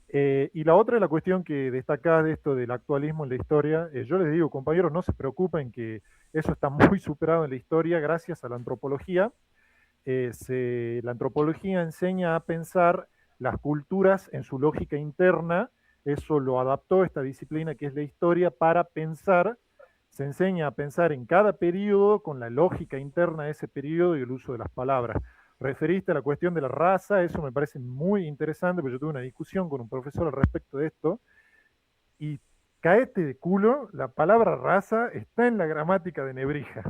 Y la otra es la cuestión que destaca de esto del actualismo en la historia. Yo les digo, compañeros, no se preocupen que eso está muy superado en la historia gracias a la antropología. La antropología enseña a pensar las culturas en su lógica interna. Eso lo adaptó esta disciplina que es la historia para pensar. Se enseña a pensar en cada periodo con la lógica interna de ese periodo y el uso de las palabras. Referiste a la cuestión de la raza, eso me parece muy interesante, porque yo tuve una discusión con un profesor al respecto de esto, y caete de culo, la palabra raza está en la gramática de Nebrija.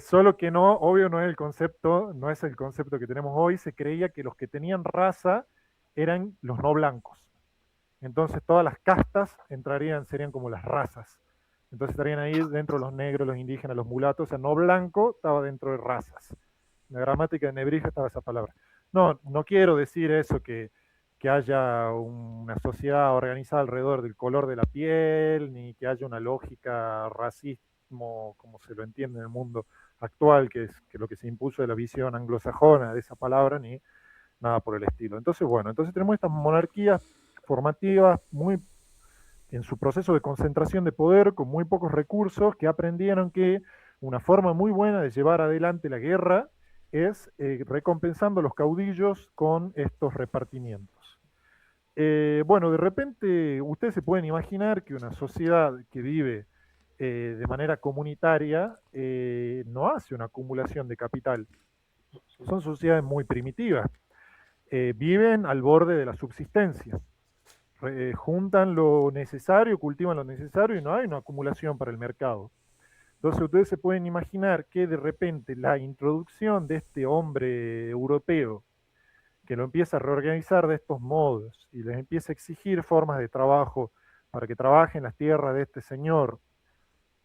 Solo que no, obvio no es el concepto, no es el concepto que tenemos hoy. Se creía que los que tenían raza eran los no blancos. Entonces todas las castas entrarían, serían como las razas. Entonces estarían ahí dentro los negros, los indígenas, los mulatos. O sea, no blanco estaba dentro de razas. En la gramática de Nebrija estaba esa palabra. No, no quiero decir eso, que haya una sociedad organizada alrededor del color de la piel, ni que haya una lógica racismo como se lo entiende en el mundo actual, que es que lo que se impuso de la visión anglosajona de esa palabra, ni nada por el estilo. Entonces, bueno, entonces tenemos estas monarquías formativas muy en su proceso de concentración de poder, con muy pocos recursos, que aprendieron que una forma muy buena de llevar adelante la guerra es recompensando a los caudillos con estos repartimientos. Bueno, de repente ustedes se pueden imaginar que una sociedad que vive de manera comunitaria no hace una acumulación de capital. Son sociedades muy primitivas. Viven al borde de la subsistencia. Juntan lo necesario, cultivan lo necesario y no hay una acumulación para el mercado. Entonces ustedes se pueden imaginar que de repente la introducción de este hombre europeo que lo empieza a reorganizar de estos modos y les empieza a exigir formas de trabajo para que trabajen las tierras de este señor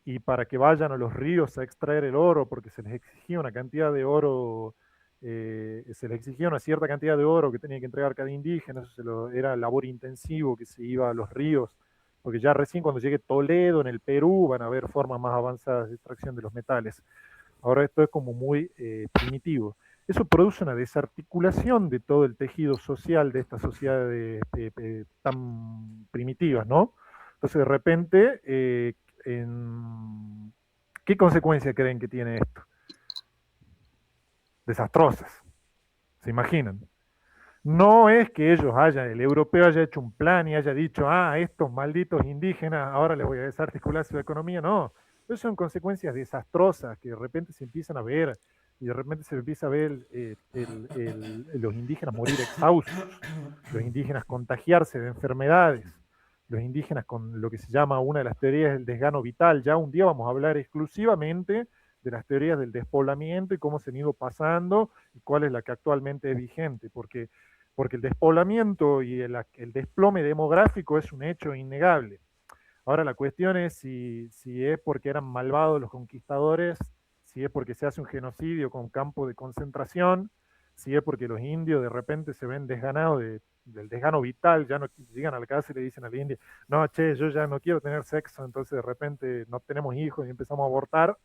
y para que vayan a los ríos a extraer el oro, porque se les exigía una cantidad de oro, se les exigía una cierta cantidad de oro que tenía que entregar cada indígena, eso era labor intensivo que se iba a los ríos, porque ya recién cuando llegue Toledo en el Perú van a haber formas más avanzadas de extracción de los metales. Ahora esto es como muy primitivo. Eso produce una desarticulación de todo el tejido social de estas sociedades tan primitivas, ¿no? Entonces de repente, ¿qué consecuencias creen que tiene esto? Desastrosas, ¿se imaginan? No es que el europeo haya hecho un plan y haya dicho, estos malditos indígenas, ahora les voy a desarticular su economía, no. Esas son consecuencias desastrosas que de repente se empiezan a ver y de repente se empieza a ver los indígenas morir exhaustos, los indígenas contagiarse de enfermedades, los indígenas con lo que se llama una de las teorías del desgano vital. Ya un día vamos a hablar exclusivamente de las teorías del despoblamiento y cómo se han ido pasando y cuál es la que actualmente es vigente, porque el despoblamiento y el desplome demográfico es un hecho innegable. Ahora la cuestión es si es porque eran malvados los conquistadores, si es porque se hace un genocidio con campo de concentración, si es porque los indios de repente se ven desganados del desgano vital, ya no llegan a la casa y le dicen a la india, no, che, yo ya no quiero tener sexo, entonces de repente no tenemos hijos y empezamos a abortar,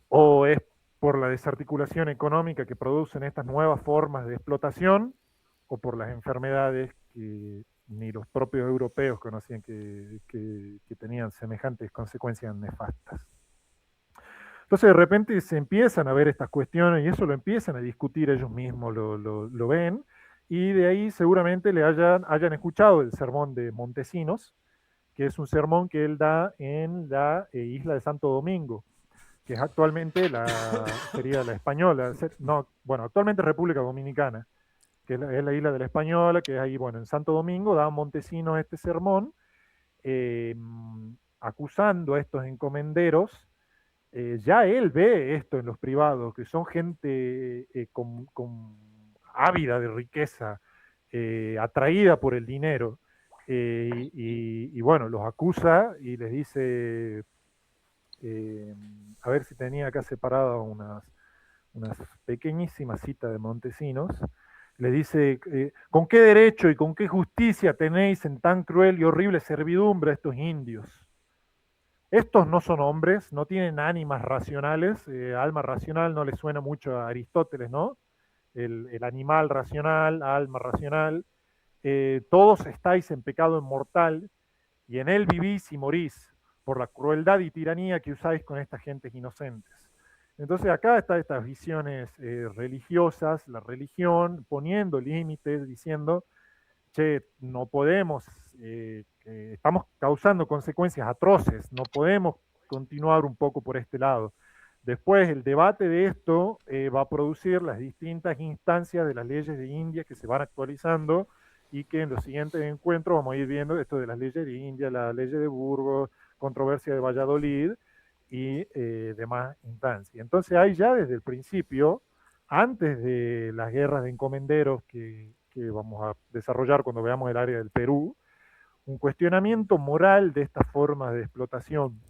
o es por la desarticulación económica que producen estas nuevas formas de explotación, o por las enfermedades que ni los propios europeos conocían que tenían semejantes consecuencias nefastas. Entonces de repente se empiezan a ver estas cuestiones y eso lo empiezan a discutir ellos mismos, lo ven, y de ahí seguramente le hayan escuchado el sermón de Montesinos, que es un sermón que él da en la isla de Santo Domingo, que es actualmente sería la Española, no, bueno, actualmente República Dominicana, que es la isla de la Española, que es ahí, bueno, en Santo Domingo, da Montesinos este sermón, acusando a estos encomenderos. Ya él ve esto en los privados, que son gente con ávida de riqueza, atraída por el dinero, y bueno, los acusa y les dice, a ver si tenía acá separada unas pequeñísimas citas de Montesinos, le dice, ¿con qué derecho y con qué justicia tenéis en tan cruel y horrible servidumbre a estos indios? Estos no son hombres, no tienen ánimas racionales, alma racional no les suena mucho a Aristóteles, ¿no? El animal racional, alma racional, todos estáis en pecado mortal y en él vivís y morís por la crueldad y tiranía que usáis con estas gentes inocentes. Entonces acá están estas visiones religiosas, la religión poniendo límites, diciendo, che, no podemos, estamos causando consecuencias atroces, no podemos continuar un poco por este lado. Después, el debate de esto va a producir las distintas instancias de las leyes de India que se van actualizando y que en los siguientes encuentros vamos a ir viendo esto de las leyes de India, la ley de Burgos, controversia de Valladolid y demás instancias. Entonces hay ya desde el principio, antes de las guerras de encomenderos que vamos a desarrollar cuando veamos el área del Perú, un cuestionamiento moral de estas formas de explotación.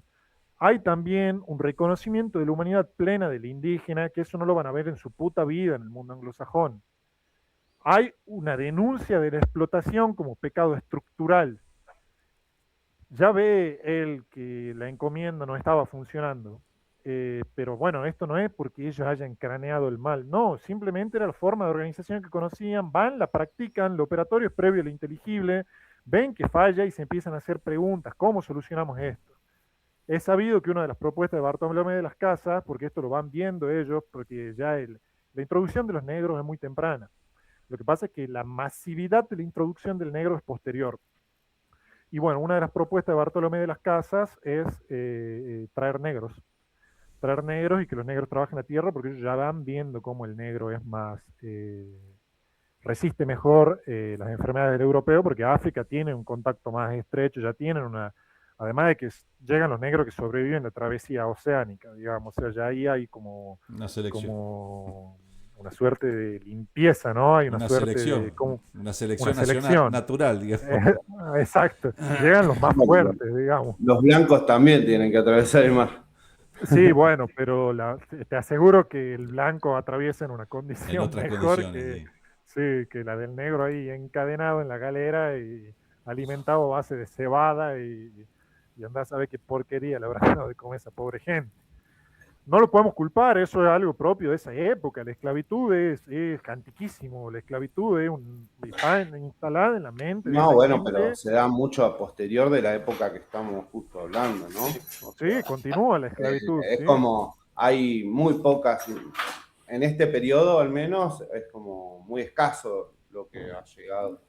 Hay también un reconocimiento de la humanidad plena del indígena, que eso no lo van a ver en su puta vida en el mundo anglosajón. Hay una denuncia de la explotación como pecado estructural. Ya ve él que la encomienda no estaba funcionando. Pero bueno, esto no es porque ellos hayan craneado el mal, no, simplemente era la forma de organización que conocían, van, la practican, lo operatorio es previo a lo inteligible, ven que falla y se empiezan a hacer preguntas, ¿cómo solucionamos esto? Es sabido que una de las propuestas de Bartolomé de las Casas, porque esto lo van viendo ellos, porque ya la introducción de los negros es muy temprana. Lo que pasa es que la masividad de la introducción del negro es posterior. Y bueno, una de las propuestas de Bartolomé de las Casas es traer negros y que los negros trabajen la tierra porque ellos ya van viendo cómo el negro es más, resiste mejor las enfermedades del europeo porque África tiene un contacto más estrecho, ya tienen además de que llegan los negros que sobreviven la travesía oceánica, digamos, o sea, ya ahí hay como una suerte de limpieza, ¿no? Hay una suerte selección, de como, una selección natural, digamos. Exacto, llegan los más fuertes, digamos. Los blancos también tienen que atravesar el mar. Sí, bueno, pero te aseguro que el blanco atraviesa en una condición mejor que la del negro ahí encadenado en la galera y alimentado a base de cebada y anda a saber qué porquería le habrá dado de comer esa pobre gente. No lo podemos culpar, eso es algo propio de esa época. La esclavitud es antiquísimo, la esclavitud está instalada en la mente de No, esa bueno, gente. pero se da mucho a posterior de la época que estamos justo hablando, ¿no? O sea, Sí, continúa la esclavitud. es Sí. como, hay muy pocas, en este periodo al menos, es como muy escaso lo que ha llegado.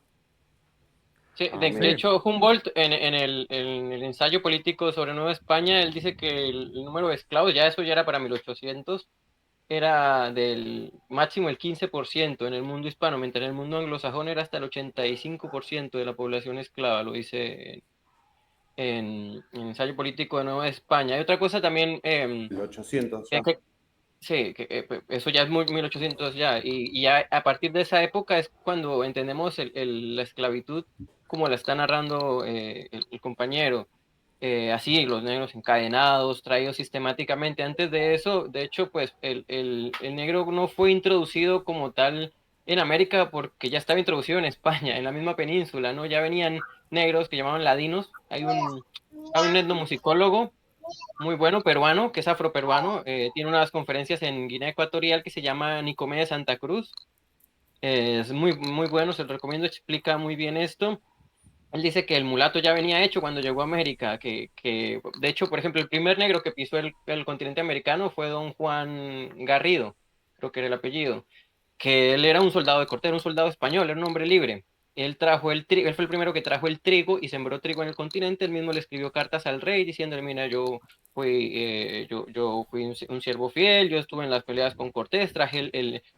Sí, de hecho, Humboldt en el ensayo político sobre Nueva España, él dice que el número de esclavos, ya eso ya era para 1800, era del máximo el 15% en el mundo hispano, mientras en el mundo anglosajón era hasta el 85% de la población esclava, lo dice en ensayo político de Nueva España. Hay otra cosa también... 1800 ya. Sí, eso ya es muy 1800 ya, y ya a partir de esa época es cuando entendemos la esclavitud como la está narrando el compañero, así los negros encadenados, traídos sistemáticamente. Antes de eso, de hecho, pues el negro no fue introducido como tal en América porque ya estaba introducido en España, en la misma península, ¿no? Ya venían negros que llamaban ladinos, hay un etnomusicólogo muy bueno, peruano, que es afroperuano, tiene unas conferencias en Guinea Ecuatorial que se llama Nicomedes Santa Cruz. Es muy bueno, se lo recomiendo, explica muy bien esto. Él dice que el mulato ya venía hecho cuando llegó a América, que de hecho, por ejemplo, el primer negro que pisó el continente americano fue don Juan Garrido, creo que era el apellido, que él era un soldado de corte, era un soldado español, era un hombre libre. Él trajo el trigo, él fue el primero que trajo el trigo y sembró trigo en el continente. Él mismo le escribió cartas al rey diciéndole, mira, yo fui un siervo fiel, yo estuve en las peleas con Cortés,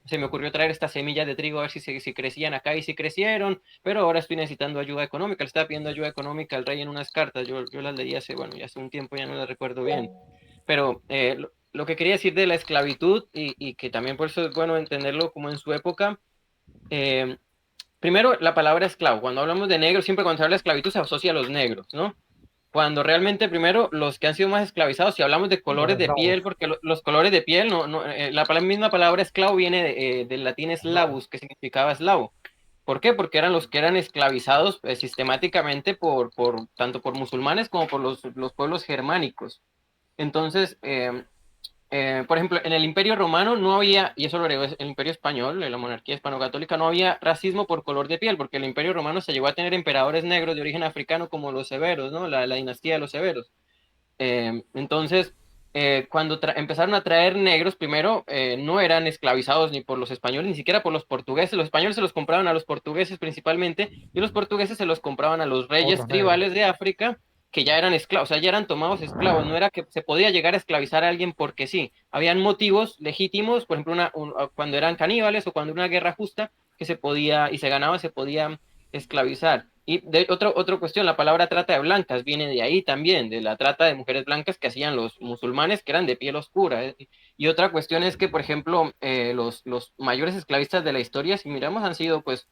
se me ocurrió traer estas semillas de trigo a ver si crecían acá y si crecieron, pero ahora estoy necesitando ayuda económica. Le estaba pidiendo ayuda económica al rey en unas cartas. Yo las leí hace un tiempo, ya no las recuerdo bien. Pero lo que quería decir de la esclavitud y que también por eso es bueno entenderlo como en su época. Primero, la palabra esclavo. Cuando hablamos de negros, siempre cuando se habla de esclavitud se asocia a los negros, ¿no? Cuando realmente, primero, los que han sido más esclavizados, si hablamos de colores de piel, porque los colores de piel, la misma palabra esclavo viene del latín slavus, que significaba eslavo. ¿Por qué? Porque eran los que eran esclavizados sistemáticamente tanto por musulmanes como por los pueblos germánicos. Entonces, por ejemplo, en el Imperio Romano no había, y eso lo agregó el Imperio Español, la monarquía hispano-católica, no había racismo por color de piel, porque el Imperio Romano se llegó a tener emperadores negros de origen africano como los Severos, ¿no? La dinastía de los Severos. Entonces, cuando empezaron a traer negros, primero no eran esclavizados ni por los españoles, ni siquiera por los portugueses. Los españoles se los compraban a los portugueses principalmente, y los portugueses se los compraban a los reyes Otros negros. tribales de África, que ya eran esclavos, o sea, ya eran tomados esclavos. No era que se podía llegar a esclavizar a alguien porque sí. Habían motivos legítimos, por ejemplo, cuando eran caníbales o cuando era una guerra justa, que se podía, y se ganaba, se podía esclavizar. Y otra cuestión, la palabra trata de blancas viene de ahí también, de la trata de mujeres blancas que hacían los musulmanes, que eran de piel oscura. Y otra cuestión es que, por ejemplo, los mayores esclavistas de la historia, si miramos, han sido, pues,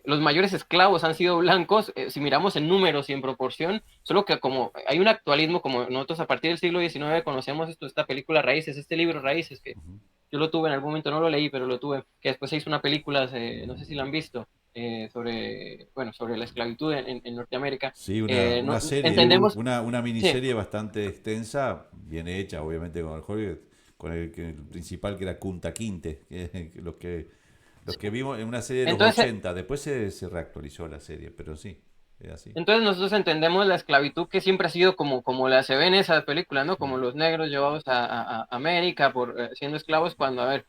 los mayores esclavos han sido blancos, si miramos en números y en proporción, solo que como hay un actualismo, como nosotros a partir del siglo XIX conocemos esta película Raíces, este libro Raíces, que yo lo tuve en algún momento, no lo leí, pero lo tuve, que después se hizo una película, no sé si la han visto, sobre la esclavitud en Norteamérica. Sí, No, una serie, entendemos, una sí. miniserie bastante extensa, bien hecha, obviamente con el Hollywood, con el principal que era Kunta Kinte, los que vimos en una serie de los Entonces, 80, después se reactualizó la serie, pero sí, es así. entonces nosotros entendemos la esclavitud que siempre ha sido como la se ve en esas películas, ¿no? Como los negros llevados a América por siendo esclavos cuando, a ver,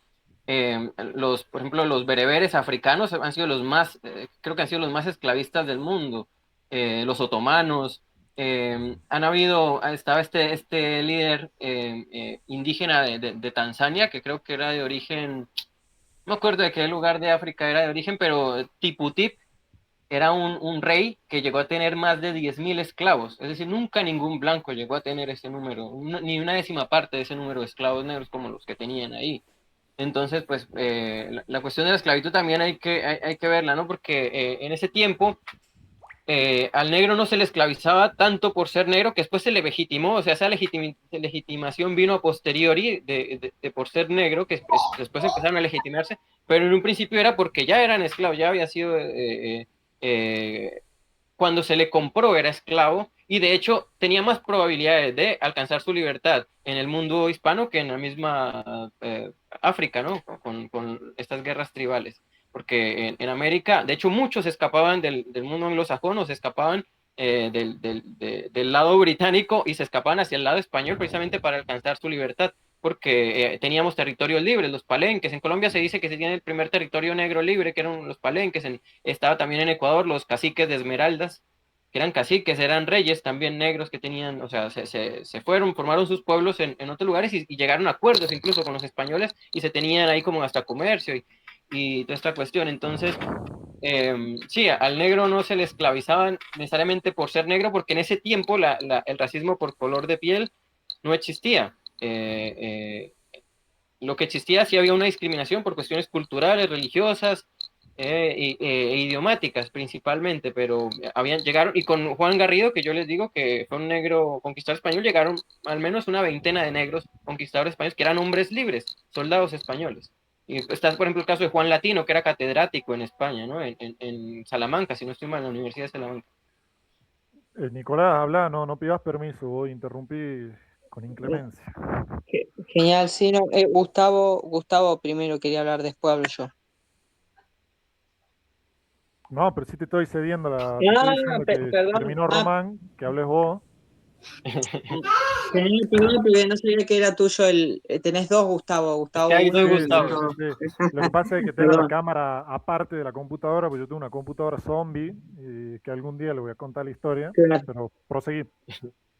por ejemplo, los bereberes africanos han sido los más, creo que han sido los más esclavistas del mundo. Los otomanos, estaba este líder indígena de Tanzania, que creo que era de origen, no me acuerdo de qué lugar de África era de origen, pero Tiputip era un rey que llegó a tener más de 10.000 esclavos. Es decir, nunca ningún blanco llegó a tener ese número, ni una décima parte de ese número de esclavos negros como los que tenían ahí. Entonces, pues, la cuestión de la esclavitud también hay que verla, ¿no? Porque en ese tiempo al negro no se le esclavizaba tanto por ser negro, que después se le legitimó, o sea, esa legitimación vino a posteriori de por ser negro, que después empezaron a legitimarse, pero en un principio era porque ya eran esclavos, ya había sido, cuando se le compró era esclavo, y de hecho tenía más probabilidades de alcanzar su libertad en el mundo hispano que en la misma África, ¿no? Con estas guerras tribales porque en América, de hecho, muchos escapaban del mundo anglosajón o se escapaban del lado británico y se escapaban hacia el lado español precisamente para alcanzar su libertad, porque teníamos territorios libres, los palenques. En Colombia se dice que se tiene el primer territorio negro libre, que eran los palenques. Estaba también en Ecuador los caciques de Esmeraldas, que eran caciques, eran reyes también negros que tenían, o sea, se fueron, formaron sus pueblos en otros lugares y llegaron a acuerdos incluso con los españoles y se tenían ahí como hasta comercio y toda esta cuestión. Entonces, sí, al negro no se le esclavizaban necesariamente por ser negro, porque en ese tiempo el racismo por color de piel no existía. Lo que existía sí había una discriminación por cuestiones culturales, religiosas e idiomáticas principalmente, pero llegaron, y con Juan Garrido, que yo les digo que fue un negro conquistador español, llegaron al menos una veintena de negros conquistadores españoles que eran hombres libres, soldados españoles. Y está, por ejemplo, el caso de Juan Latino, que era catedrático en España, ¿no? En Salamanca, si no estoy mal, en la Universidad de Salamanca. Nicolás, habla, no pidas permiso, voy a interrumpir con inclemencia. Genial, sí, no, Gustavo primero quería hablar, después hablo yo. No, pero sí te estoy cediendo te estoy diciendo que Perdón. terminó Román, que hables vos. Genial, perdón, porque no sabía que era tuyo tenés dos Es que Gustavo hay uno dos y Sí, Gustavos. sí, sí, sí. Lo que pasa es que tengo la perdón. cámara aparte de la computadora, porque yo tengo una computadora zombie, que algún día le voy a contar la historia, Claro. pero proseguí.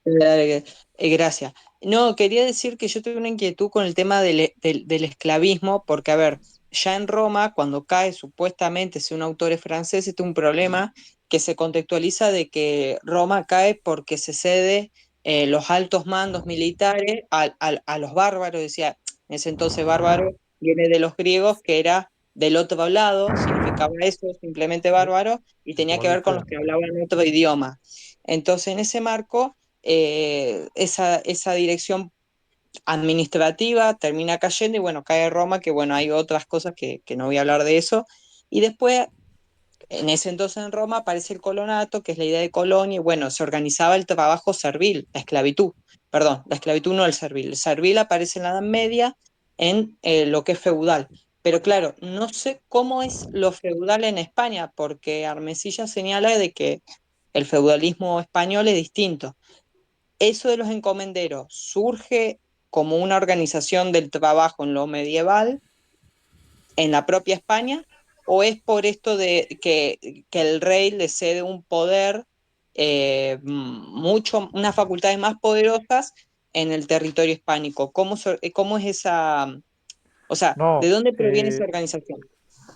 Gracias. No, quería decir que yo tuve una inquietud con el tema del esclavismo, porque, a ver, ya en Roma, cuando cae supuestamente, si un autor es francés, este es un problema que se contextualiza de que Roma cae porque se cede los altos mandos militares a los bárbaros, decía, en ese entonces bárbaro viene de los griegos, que era del otro lado, significaba eso, simplemente bárbaro, y tenía que Podés ver con ser. los que hablaban otro idioma. Entonces, en ese marco esa dirección administrativa termina cayendo y bueno, cae Roma, que bueno, hay otras cosas que no voy a hablar de eso. Y después, en ese entonces en Roma aparece el colonato, que es la idea de colonia, y bueno, se organizaba el trabajo servil, la esclavitud. perdón, la esclavitud no el servil. El servil aparece en la Edad Media en lo que es feudal. Pero claro, no sé cómo es lo feudal en España, porque Armesilla señala de que el feudalismo español es distinto. Eso de los encomenderos surge como una organización del trabajo en lo medieval, en la propia España, o es por esto de que el rey le cede un poder, unas facultades más poderosas en el territorio hispánico. ¿Cómo es esa, o sea, de No, dónde proviene esa organización?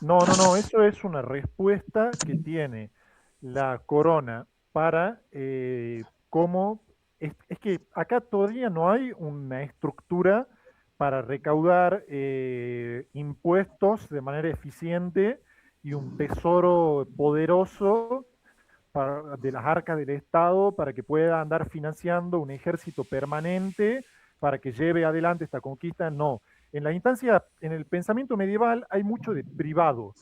no, eso es una respuesta que tiene la corona para cómo... Es que acá todavía no hay una estructura para recaudar impuestos de manera eficiente y un tesoro poderoso de las arcas del Estado para que pueda andar financiando un ejército permanente para que lleve adelante esta conquista. No. En la instancia, en el pensamiento medieval hay mucho de privado.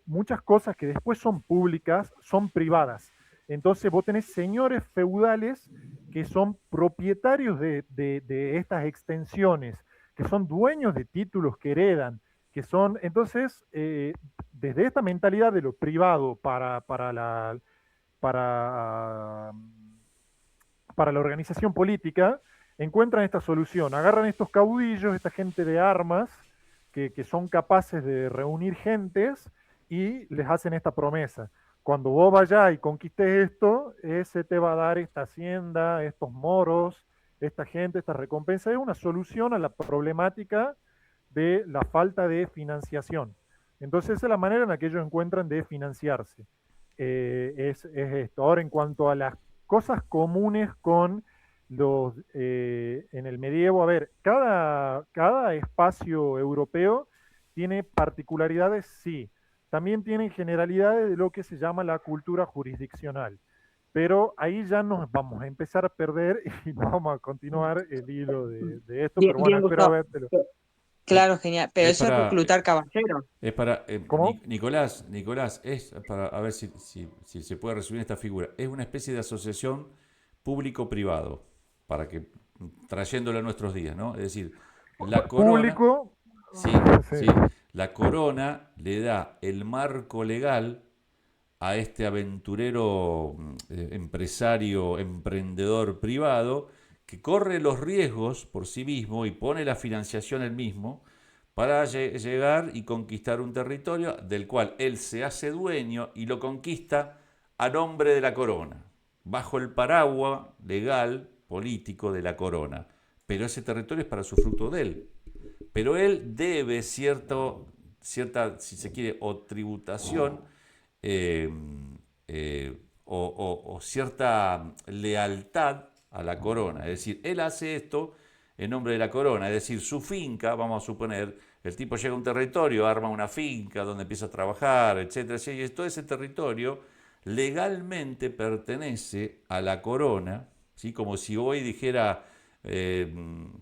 Muchas cosas que después son públicas son privadas. Entonces vos tenés señores feudales que son propietarios de estas extensiones, que son dueños de títulos que heredan, que son, entonces, desde esta mentalidad de lo privado para, para la organización política, encuentran esta solución. Agarran estos caudillos, esta gente de armas, que son capaces de reunir gentes y les hacen esta promesa. Cuando vos vayas y conquistes esto, ese te va a dar esta hacienda, estos moros, esta gente, esta recompensa. Es una solución a la problemática de la falta de financiación. Entonces, esa es la manera en la que ellos encuentran de financiarse. Es esto. Ahora, en cuanto a las cosas comunes con en el medievo, a ver, cada espacio europeo tiene particularidades, sí. También tiene generalidades de lo que se llama la cultura jurisdiccional. Pero ahí ya nos vamos a empezar a perder y no vamos a continuar el hilo de esto. Bien, Pero bueno, bien, espero Gustavo. habértelo. Eh, Claro, genial. Pero Es eso es para, reclutar caballeros. es para ¿Cómo? Nicolás, es para, a ver si se puede resumir esta figura. Es una especie de asociación público-privado, para que, trayéndolo a nuestros días, ¿no? Es decir, la corona, Público, sí, sí. sí, la corona le da el marco legal a este aventurero, empresario, emprendedor privado, que corre los riesgos por sí mismo y pone la financiación él mismo para llegar y conquistar un territorio del cual él se hace dueño y lo conquista a nombre de la corona, bajo el paraguas legal, político de la corona. Pero ese territorio es para su fruto de él. Pero él debe cierta, si se quiere, o tributación, eh, o cierta lealtad a la corona. Es decir, él hace esto en nombre de la corona, es decir, su finca, vamos a suponer, el tipo llega a un territorio, arma una finca donde empieza a trabajar, etcétera, y todo ese territorio legalmente pertenece a la corona, ¿sí? Como si hoy dijera,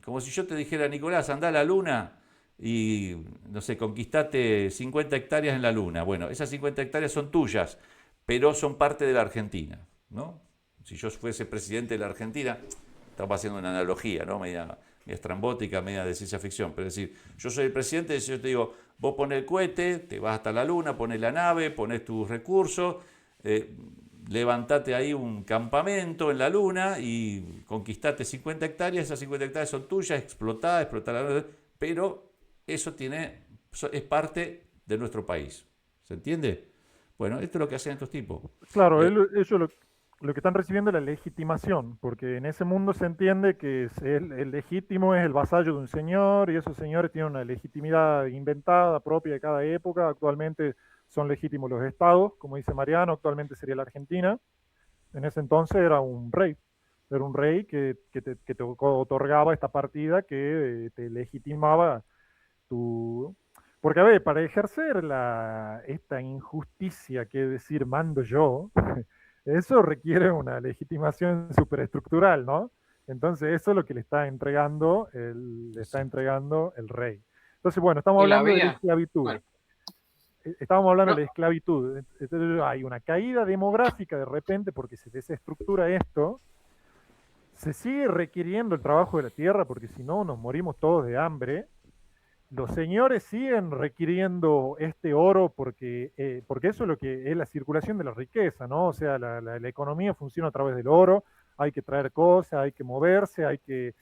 como si yo te dijera, Nicolás, anda a la luna y, no sé, conquistate 50 hectáreas en la luna. Bueno, esas 50 hectáreas son tuyas, pero son parte de la Argentina, ¿no? Si yo fuese presidente de la Argentina, estamos haciendo una analogía, ¿no? Media estrambótica, media de ciencia ficción, pero es decir, yo soy el presidente y yo te digo, vos pones el cohete, te vas hasta la luna, pones la nave, pones tus recursos, eh, levantate ahí un campamento en la luna y conquistate 50 hectáreas, esas 50 hectáreas son tuyas, explotá la luna, pero eso es parte de nuestro país. ¿Se entiende? Bueno, esto es lo que hacen estos tipos. Claro, Eh, ellos lo que están recibiendo es la legitimación, porque en ese mundo se entiende que el legítimo es el vasallo de un señor y esos señores tienen una legitimidad inventada propia de cada época. Actualmente son legítimos los estados, como dice Mariano, actualmente sería la Argentina. En ese entonces era un rey que te otorgaba esta partida que te legitimaba tu... Porque, a ver, para ejercer esta injusticia que es decir mando yo, eso requiere una legitimación superestructural, ¿no? Entonces, eso es lo que le está sí. entregando el rey. Entonces, bueno, estamos Y la hablando de la vía, esclavitud. bueno, Estábamos hablando no, de la esclavitud. Entonces, hay una caída demográfica de repente porque se desestructura esto. se sigue requiriendo el trabajo de la tierra porque si no nos morimos todos de hambre. Los señores siguen requiriendo este oro porque eso es lo que es la circulación de la riqueza, ¿no? O sea, la economía funciona a través del oro, hay que traer cosas, hay que moverse, hay que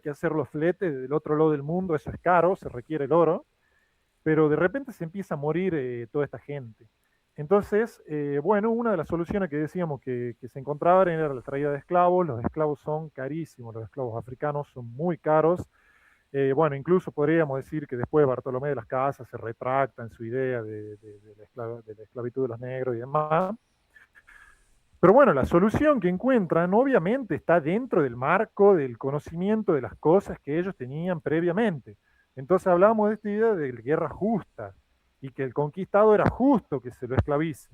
hacer los fletes del otro lado del mundo, eso es caro, se requiere el oro, pero de repente se empieza a morir toda esta gente. Entonces, bueno, una de las soluciones que decíamos que se encontraban era la traída de esclavos. Los esclavos son carísimos, los esclavos africanos son muy caros. Bueno, incluso podríamos decir que después Bartolomé de las Casas se retracta en su idea de la esclavitud de los negros y demás. Pero bueno, la solución que encuentran obviamente está dentro del marco del conocimiento de las cosas que ellos tenían previamente. Entonces hablamos de esta idea de guerra justa y que el conquistado era justo que se lo esclavice.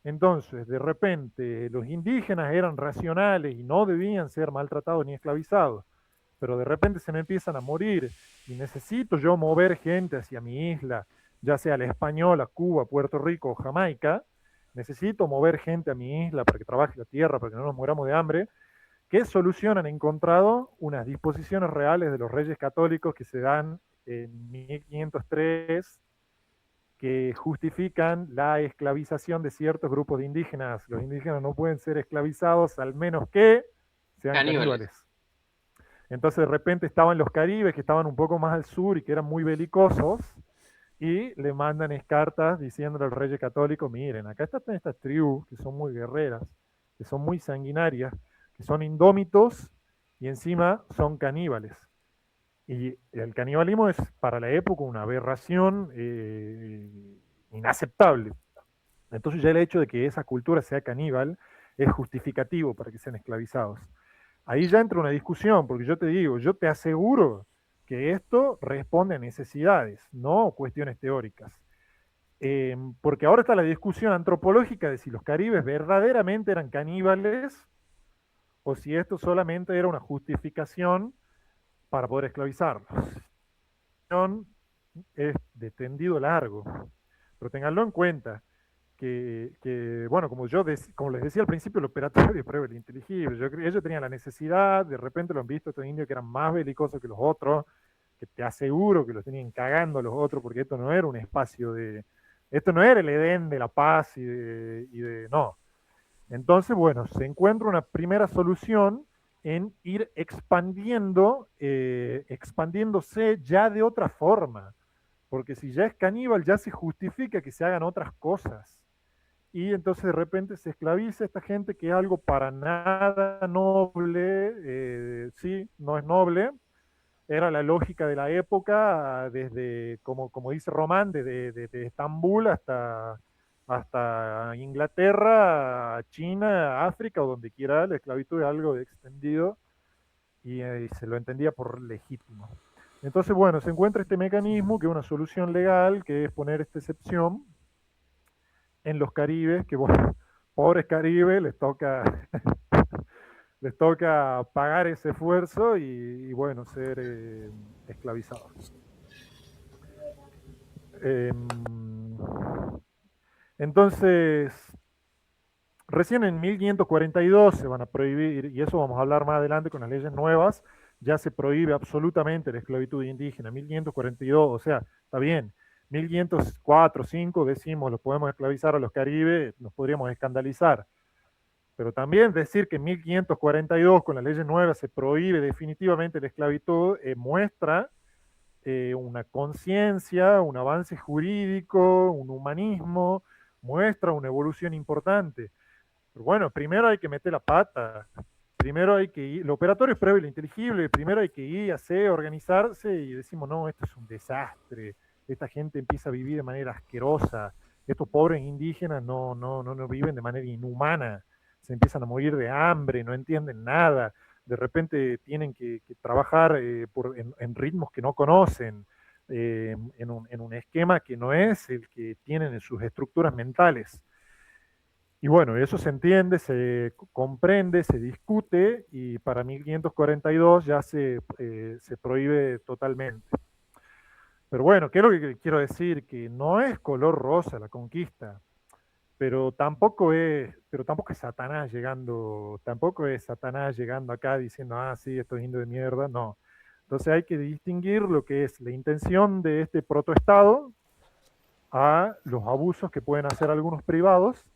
Entonces, de repente, los indígenas eran racionales y no debían ser maltratados ni esclavizados, pero de repente se me empiezan a morir y necesito yo mover gente hacia mi isla, ya sea la Española, Cuba, Puerto Rico o Jamaica, necesito mover gente a mi isla para que trabaje la tierra, para que no nos muramos de hambre. ¿Qué solución han encontrado? Unas disposiciones reales de los reyes católicos que se dan en 1503 que justifican la esclavización de ciertos grupos de indígenas. Los indígenas no pueden ser esclavizados al menos que sean caníbales. Entonces de repente estaban los caribes que estaban un poco más al sur y que eran muy belicosos y le mandan cartas diciéndole al rey católico, miren, acá están estas tribus que son muy guerreras, que son muy sanguinarias, que son indómitos y encima son caníbales. Y el canibalismo es para la época una aberración inaceptable. Entonces ya el hecho de que esa cultura sea caníbal es justificativo para que sean esclavizados. Ahí ya entra una discusión, porque yo te digo, yo te aseguro que esto responde a necesidades, no cuestiones teóricas. Porque ahora está la discusión antropológica de si los caribes verdaderamente eran caníbales o si esto solamente era una justificación para poder esclavizarlos. Es de tendido largo, pero tenganlo en cuenta bueno, como les decía al principio, el operatorio prueba el inteligible. Ellos tenían la necesidad, de repente lo han visto estos indios que eran más belicosos que los otros, que te aseguro que los tenían cagando a los otros, porque esto no era un espacio esto no era el Edén de la paz no. Entonces, bueno, se encuentra una primera solución en ir expandiéndose ya de otra forma, porque si ya es caníbal, ya se justifica que se hagan otras cosas. Y entonces de repente se esclaviza a esta gente que es algo para nada noble, sí, no es noble, era la lógica de la época, desde, como dice Román, desde Estambul hasta Inglaterra, China, África o donde quiera, la esclavitud es algo extendido y se lo entendía por legítimo. Entonces, bueno, se encuentra este mecanismo que es una solución legal, que es poner esta excepción en los caribes, que bueno, pobres caribes les toca les toca pagar ese esfuerzo y bueno, ser esclavizados. Entonces, recién en 1542 se van a prohibir, y eso vamos a hablar más adelante con las leyes nuevas, ya se prohíbe absolutamente la esclavitud indígena, 1542, o sea, está bien, 1504, 5 decimos, los podemos esclavizar a los caribes, nos podríamos escandalizar, pero también decir que en 1542 con las leyes nuevas se prohíbe definitivamente la esclavitud muestra una conciencia, un avance jurídico, un humanismo, muestra una evolución importante. Pero bueno, primero hay que meter la pata, primero hay que ir, lo operatorio es previo lo inteligible, primero hay que ir, hacer, organizarse y decimos, no, esto es un desastre, esta gente empieza a vivir de manera asquerosa, estos pobres indígenas no viven de manera inhumana, se empiezan a morir de hambre, no entienden nada, de repente tienen que trabajar en ritmos que no conocen, en un esquema que no es el que tienen en sus estructuras mentales. Y bueno, eso se entiende, se comprende, se discute y para 1542 ya se prohíbe totalmente. Pero bueno, ¿qué es lo que quiero decir? Que no es color rosa la conquista. pero tampoco es Satanás llegando acá diciendo, ah, sí, estos indios de mierda, no. Entonces hay que distinguir lo que es la intención de este protoestado a los abusos que pueden hacer algunos privados,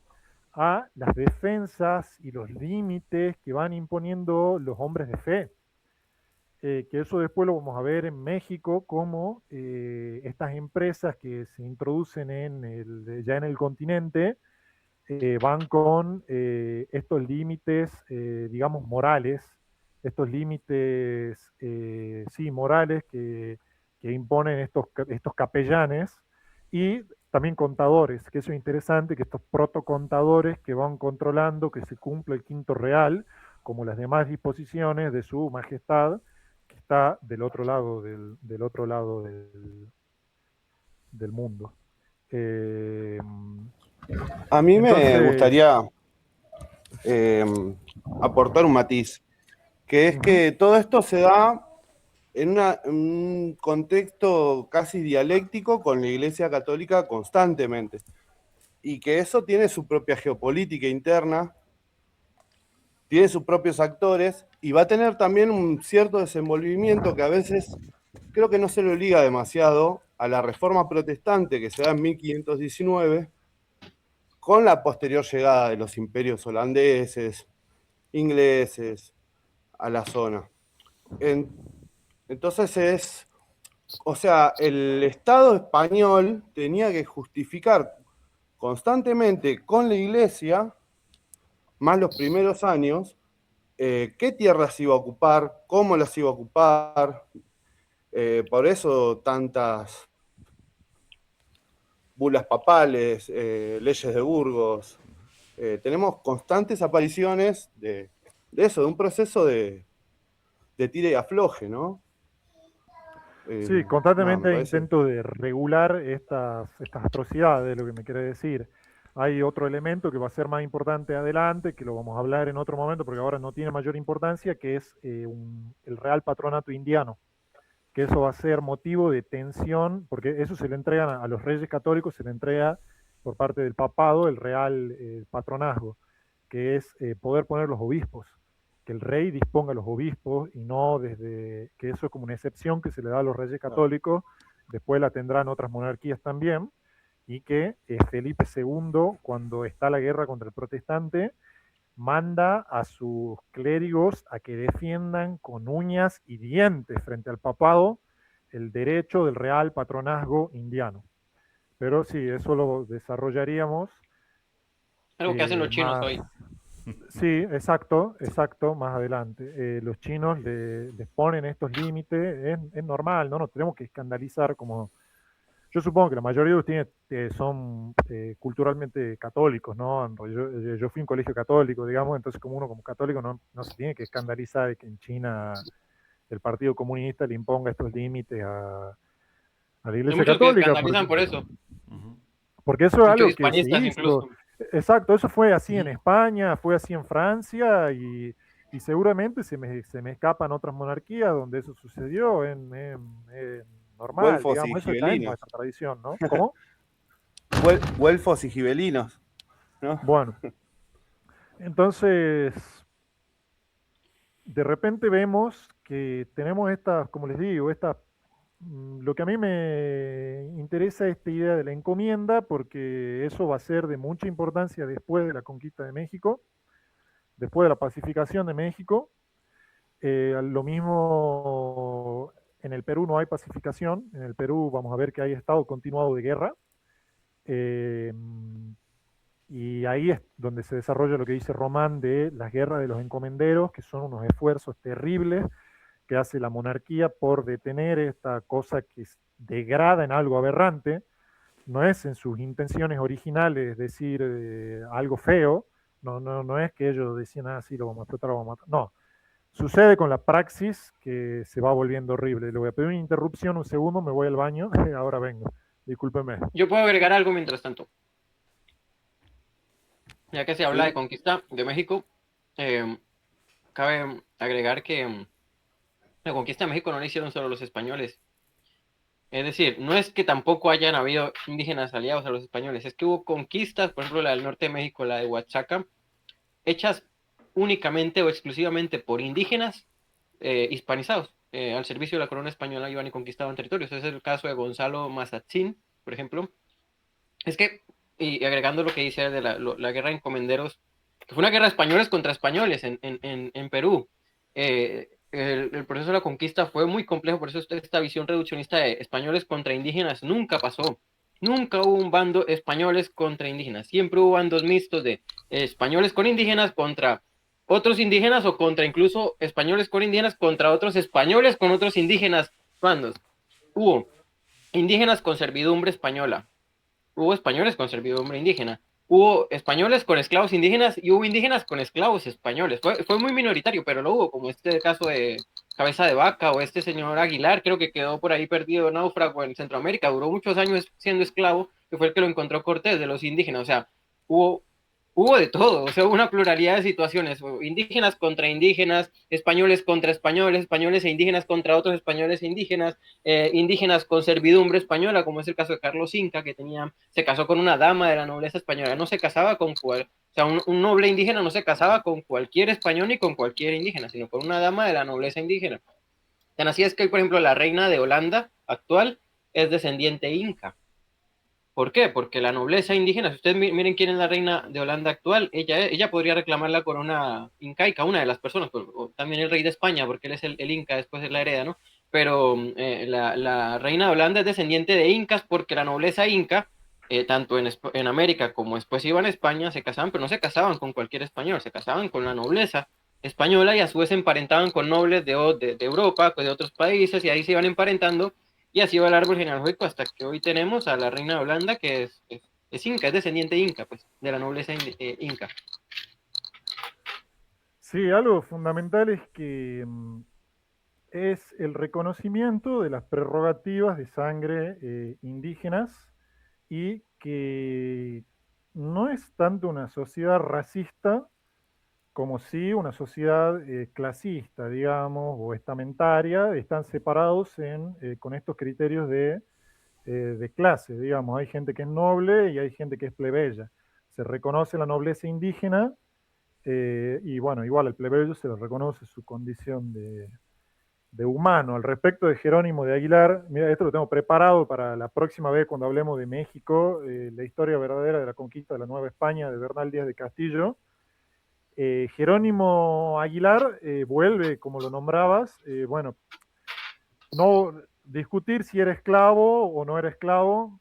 a las defensas y los límites que van imponiendo los hombres de fe. Que eso después lo vamos a ver en México, como estas empresas que se introducen ya en el continente van con estos límites, digamos, morales, estos límites, sí, morales que imponen estos capellanes y también contadores, que eso es interesante, que estos protocontadores que van controlando que se cumpla el quinto real, como las demás disposiciones de su majestad, que está del otro lado del mundo. A mí me Entonces, gustaría aportar un matiz, que es que todo esto se da en un contexto casi dialéctico con la Iglesia Católica constantemente, y que eso tiene su propia geopolítica interna, tiene sus propios actores, y va a tener también un cierto desenvolvimiento que a veces creo que no se le liga demasiado a la reforma protestante que se da en 1519, con la posterior llegada de los imperios holandeses, ingleses, a la zona. Entonces o sea, el Estado español tenía que justificar constantemente con la Iglesia, más los primeros años, qué tierras iba a ocupar, cómo las iba a ocupar. Por eso tantas bulas papales, leyes de Burgos. Tenemos constantes apariciones de eso, de un proceso de tira y afloje, ¿no? sí, Nada, me constantemente hay parece. intento de regular estas atrocidades, lo que me quiere decir. Hay otro elemento que va a ser más importante adelante, que lo vamos a hablar en otro momento porque ahora no tiene mayor importancia, que es el Real Patronato Indiano, que eso va a ser motivo de tensión, porque eso se le entregan a los reyes católicos, se le entrega por parte del papado el Real Patronazgo, que es poder poner los obispos, que el rey disponga los obispos y no desde, que eso es como una excepción que se le da a los reyes católicos, después la tendrán otras monarquías también, y que Felipe II, cuando está la guerra contra el protestante, manda a sus clérigos a que defiendan con uñas y dientes frente al papado el derecho del real patronazgo indiano. Pero sí, eso lo desarrollaríamos Algo que hacen los chinos más. hoy. Sí, exacto, más adelante. Los chinos les ponen estos límites, es normal, ¿no? Nos tenemos que escandalizar como. Yo supongo que la mayoría de ustedes son culturalmente católicos, ¿no? Yo fui a un colegio católico, digamos, entonces como uno como católico no se tiene que escandalizar de que en China el Partido Comunista le imponga estos límites a la Hay Iglesia muchos que se Católica, escandalizan por eso. porque eso es Muchos algo que se hispanistas hizo. incluso. Exacto, eso fue así en España, fue así en Francia y seguramente se me escapan otras monarquías donde eso sucedió en normal, Güelfos y digamos, eso está en gibelinos. nuestra tradición, ¿no? ¿Cómo? Güelfos y gibelinos, ¿no? Bueno, entonces, de repente vemos que tenemos estas, como les digo, lo que a mí me interesa es esta idea de la encomienda, porque eso va a ser de mucha importancia después de la conquista de México, después de la pacificación de México. Lo mismo en el Perú no hay pacificación, en el Perú vamos a ver que hay estado continuado de guerra. Eh, Y ahí es donde se desarrolla lo que dice Román de las guerras de los encomenderos, que son unos esfuerzos terribles que hace la monarquía por detener esta cosa que degrada en algo aberrante. No es en sus intenciones originales decir algo feo, no es que ellos decían, ah, sí, lo vamos a explotar, lo vamos a matar. No, sucede con la praxis que se va volviendo horrible. Le voy a pedir una interrupción un segundo, me voy al baño, ahora vengo. Discúlpeme. Yo puedo agregar algo mientras tanto. Ya que se habla de Sí. conquista de México, cabe agregar que la conquista de México no la hicieron solo los españoles. Es decir, no es que tampoco hayan habido indígenas aliados a los españoles, es que hubo conquistas, por ejemplo, la del norte de México, la de Oaxaca, hechas únicamente o exclusivamente por indígenas hispanizados. Al servicio de la corona española iban y conquistaban territorios. Ese es el caso de Gonzalo Mazatzin, por ejemplo. Es que, y agregando lo que dice de la guerra de encomenderos, que fue una guerra de españoles contra españoles en Perú. El proceso de la conquista fue muy complejo, por eso esta visión reduccionista de españoles contra indígenas nunca pasó. Nunca hubo un bando españoles contra indígenas. Siempre hubo bandos mixtos de españoles con indígenas contra otros indígenas o contra incluso españoles con indígenas contra otros españoles con otros indígenas bandos. Hubo indígenas con servidumbre española, hubo españoles con servidumbre indígena, hubo españoles con esclavos indígenas y hubo indígenas con esclavos españoles. Fue muy minoritario, pero lo hubo, como este caso de Cabeza de Vaca o este señor Aguilar, creo que quedó por ahí perdido, náufrago en Centroamérica, duró muchos años siendo esclavo, que fue el que lo encontró Cortés, de los indígenas. O sea, hubo hubo de todo, o sea, hubo una pluralidad de situaciones, indígenas contra indígenas, españoles contra españoles, españoles e indígenas contra otros españoles e indígenas, indígenas con servidumbre española, como es el caso de Carlos Inca, que se casó con una dama de la nobleza española, no se casaba con o sea, un noble indígena no se casaba con cualquier español ni con cualquier indígena, sino con una dama de la nobleza indígena. Tan así es que, por ejemplo, la reina de Holanda actual es descendiente inca. ¿Por qué? Porque la nobleza indígena, si ustedes miren quién es la reina de Holanda actual, ella podría reclamar la corona incaica, una de las personas, o también el rey de España, porque él es el inca, después es la hereda, ¿no? Pero la reina de Holanda es descendiente de incas porque la nobleza inca, tanto en América como después iban a España, se casaban, pero no se casaban con cualquier español, se casaban con la nobleza española y a su vez se emparentaban con nobles de Europa, de otros países, y ahí se iban emparentando y así va el árbol genealógico hasta que hoy tenemos a la reina de Holanda, que es inca, es descendiente inca, pues, de la nobleza inca. Sí, algo fundamental es que es el reconocimiento de las prerrogativas de sangre indígenas y que no es tanto una sociedad racista como sí una sociedad clasista, digamos, o estamentaria, están separados con estos criterios de clase, digamos. Hay gente que es noble y hay gente que es plebeya. Se reconoce la nobleza indígena y bueno, igual al plebeyo se le reconoce su condición de humano. Al respecto de Jerónimo de Aguilar, mira, esto lo tengo preparado para la próxima vez cuando hablemos de México, la historia verdadera de la conquista de la Nueva España de Bernal Díaz de Castillo. Jerónimo Aguilar vuelve, como lo nombrabas, bueno, no discutir si era esclavo o no era esclavo,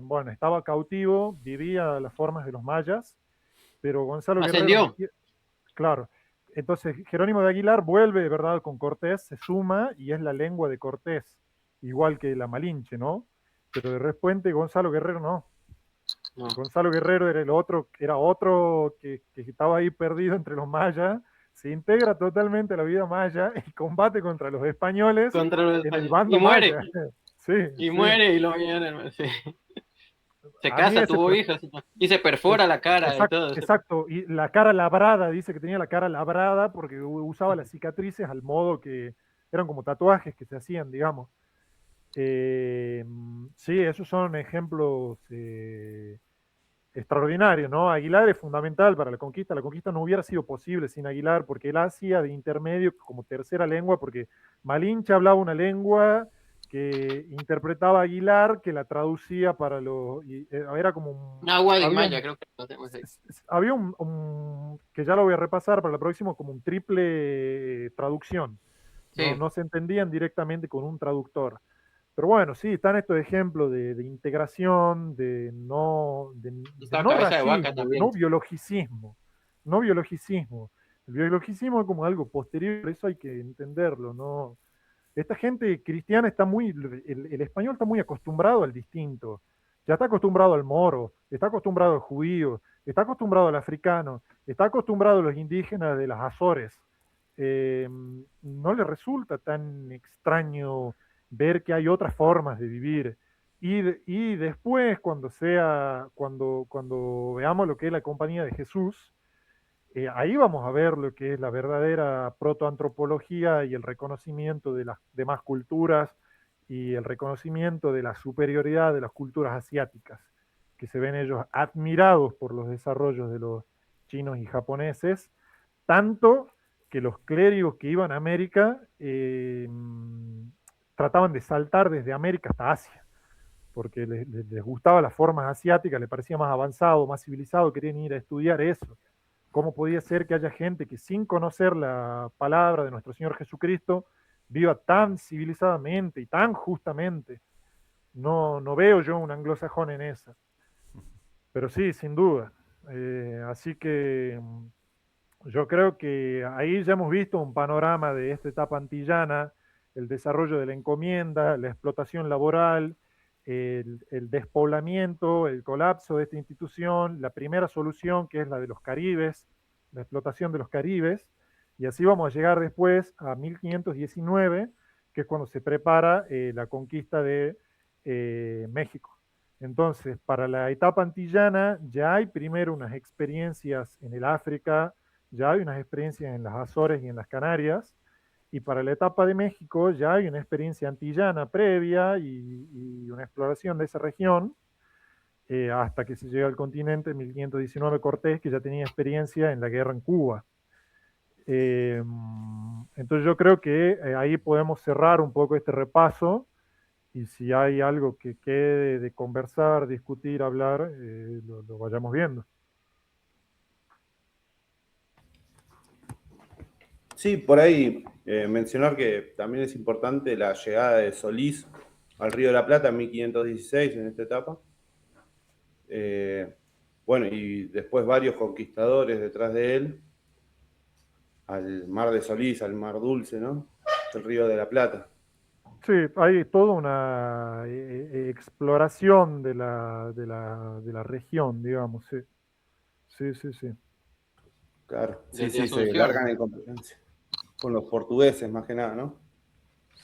bueno, estaba cautivo, vivía las formas de los mayas, pero Gonzalo Guerrero, Ascendió. claro, entonces Jerónimo de Aguilar vuelve, ¿verdad?, con Cortés, se suma y es la lengua de Cortés, igual que la Malinche, ¿no? Pero de repente Gonzalo Guerrero no. No. Gonzalo Guerrero era otro que estaba ahí perdido entre los mayas, se integra totalmente a la vida maya y combate contra los españoles Contra los en el españoles. bando Y muere. maya. Sí, Y sí. muere y lo vienen. Sí. Se A mí casa, tuvo hijos y se perfora la cara y todo. Exacto, y la cara labrada, dice que tenía la cara labrada porque usaba las cicatrices al modo que eran como tatuajes que se hacían, digamos. Sí, esos son ejemplos extraordinarios, ¿no? Aguilar es fundamental para la conquista no hubiera sido posible sin Aguilar porque él hacía de intermedio como tercera lengua, porque Malinche hablaba una lengua que interpretaba Aguilar, que la traducía para los... era como Agua de había Maya, creo que lo hacemos ahí. había que ya lo voy a repasar para la próxima, como un triple traducción. No, Sí. no se entendían directamente con un traductor. Pero bueno, sí, están estos ejemplos de integración, de Estaba no Cabeza de Vaca racismo, de también. no biologicismo. No biologicismo. El biologicismo es como algo posterior, eso hay que entenderlo, ¿no? Esta gente cristiana está el español está muy acostumbrado al distinto. Ya está acostumbrado al moro, está acostumbrado al judío, está acostumbrado al africano, está acostumbrado a los indígenas de las Azores. No le resulta tan extraño ver que hay otras formas de vivir. Y después, cuando veamos lo que es la compañía de Jesús, ahí vamos a ver lo que es la verdadera protoantropología y el reconocimiento de las demás culturas y el reconocimiento de la superioridad de las culturas asiáticas, que se ven ellos admirados por los desarrollos de los chinos y japoneses, tanto que los clérigos que iban a América trataban de saltar desde América hasta Asia, porque les gustaba las formas asiáticas, les parecía más avanzado, más civilizado, querían ir a estudiar eso. ¿Cómo podía ser que haya gente que sin conocer la palabra de nuestro Señor Jesucristo viva tan civilizadamente y tan justamente? No veo yo un anglosajón en esa. Pero sí, sin duda. Así que yo creo que ahí ya hemos visto un panorama de esta etapa antillana, el desarrollo de la encomienda, la explotación laboral, el despoblamiento, el colapso de esta institución, la primera solución que es la de los caribes, la explotación de los caribes, y así vamos a llegar después a 1519, que es cuando se prepara la conquista de México. Entonces, para la etapa antillana ya hay primero unas experiencias en el África, ya hay unas experiencias en las Azores y en las Canarias, y para la etapa de México ya hay una experiencia antillana previa y una exploración de esa región, hasta que se llega al continente en 1519 Cortés, que ya tenía experiencia en la guerra en Cuba. Entonces yo creo que ahí podemos cerrar un poco este repaso, y si hay algo que quede de conversar, discutir, hablar, lo vayamos viendo. Sí, por ahí mencionar que también es importante la llegada de Solís al Río de la Plata en 1516 en esta etapa. Bueno, y después varios conquistadores detrás de él, al Mar de Solís, al Mar Dulce, ¿no? El Río de la Plata. Sí, hay toda una exploración de la región, digamos, sí. Sí, sí, sí. Claro, sí, Desde sí, se Asunción. largan en competencia. Con los portugueses, más que nada, ¿no?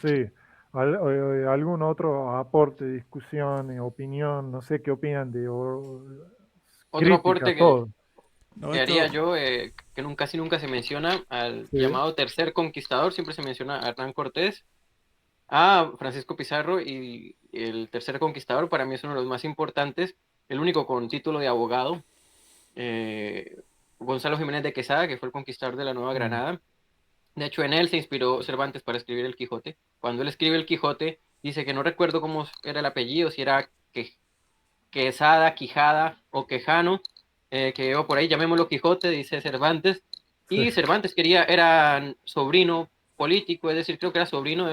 Sí. ¿Algún otro aporte, discusión, opinión? No sé qué opinan de Otro críticas, aporte todo. No, que haría esto, yo, que casi nunca se menciona al Sí. llamado tercer conquistador, siempre se menciona a Hernán Cortés, a Francisco Pizarro, y el tercer conquistador para mí es uno de los más importantes, el único con título de abogado, eh, Gonzalo Jiménez de Quesada, que fue el conquistador de la Nueva Mm, Granada. De hecho, en él se inspiró Cervantes para escribir el Quijote. Cuando él escribe el Quijote, dice que no recuerdo cómo era el apellido, si era Quesada, Quijada o Quejano, que o por ahí llamémoslo Quijote, dice Cervantes. sí. Y Cervantes era sobrino político, es decir, creo que era sobrino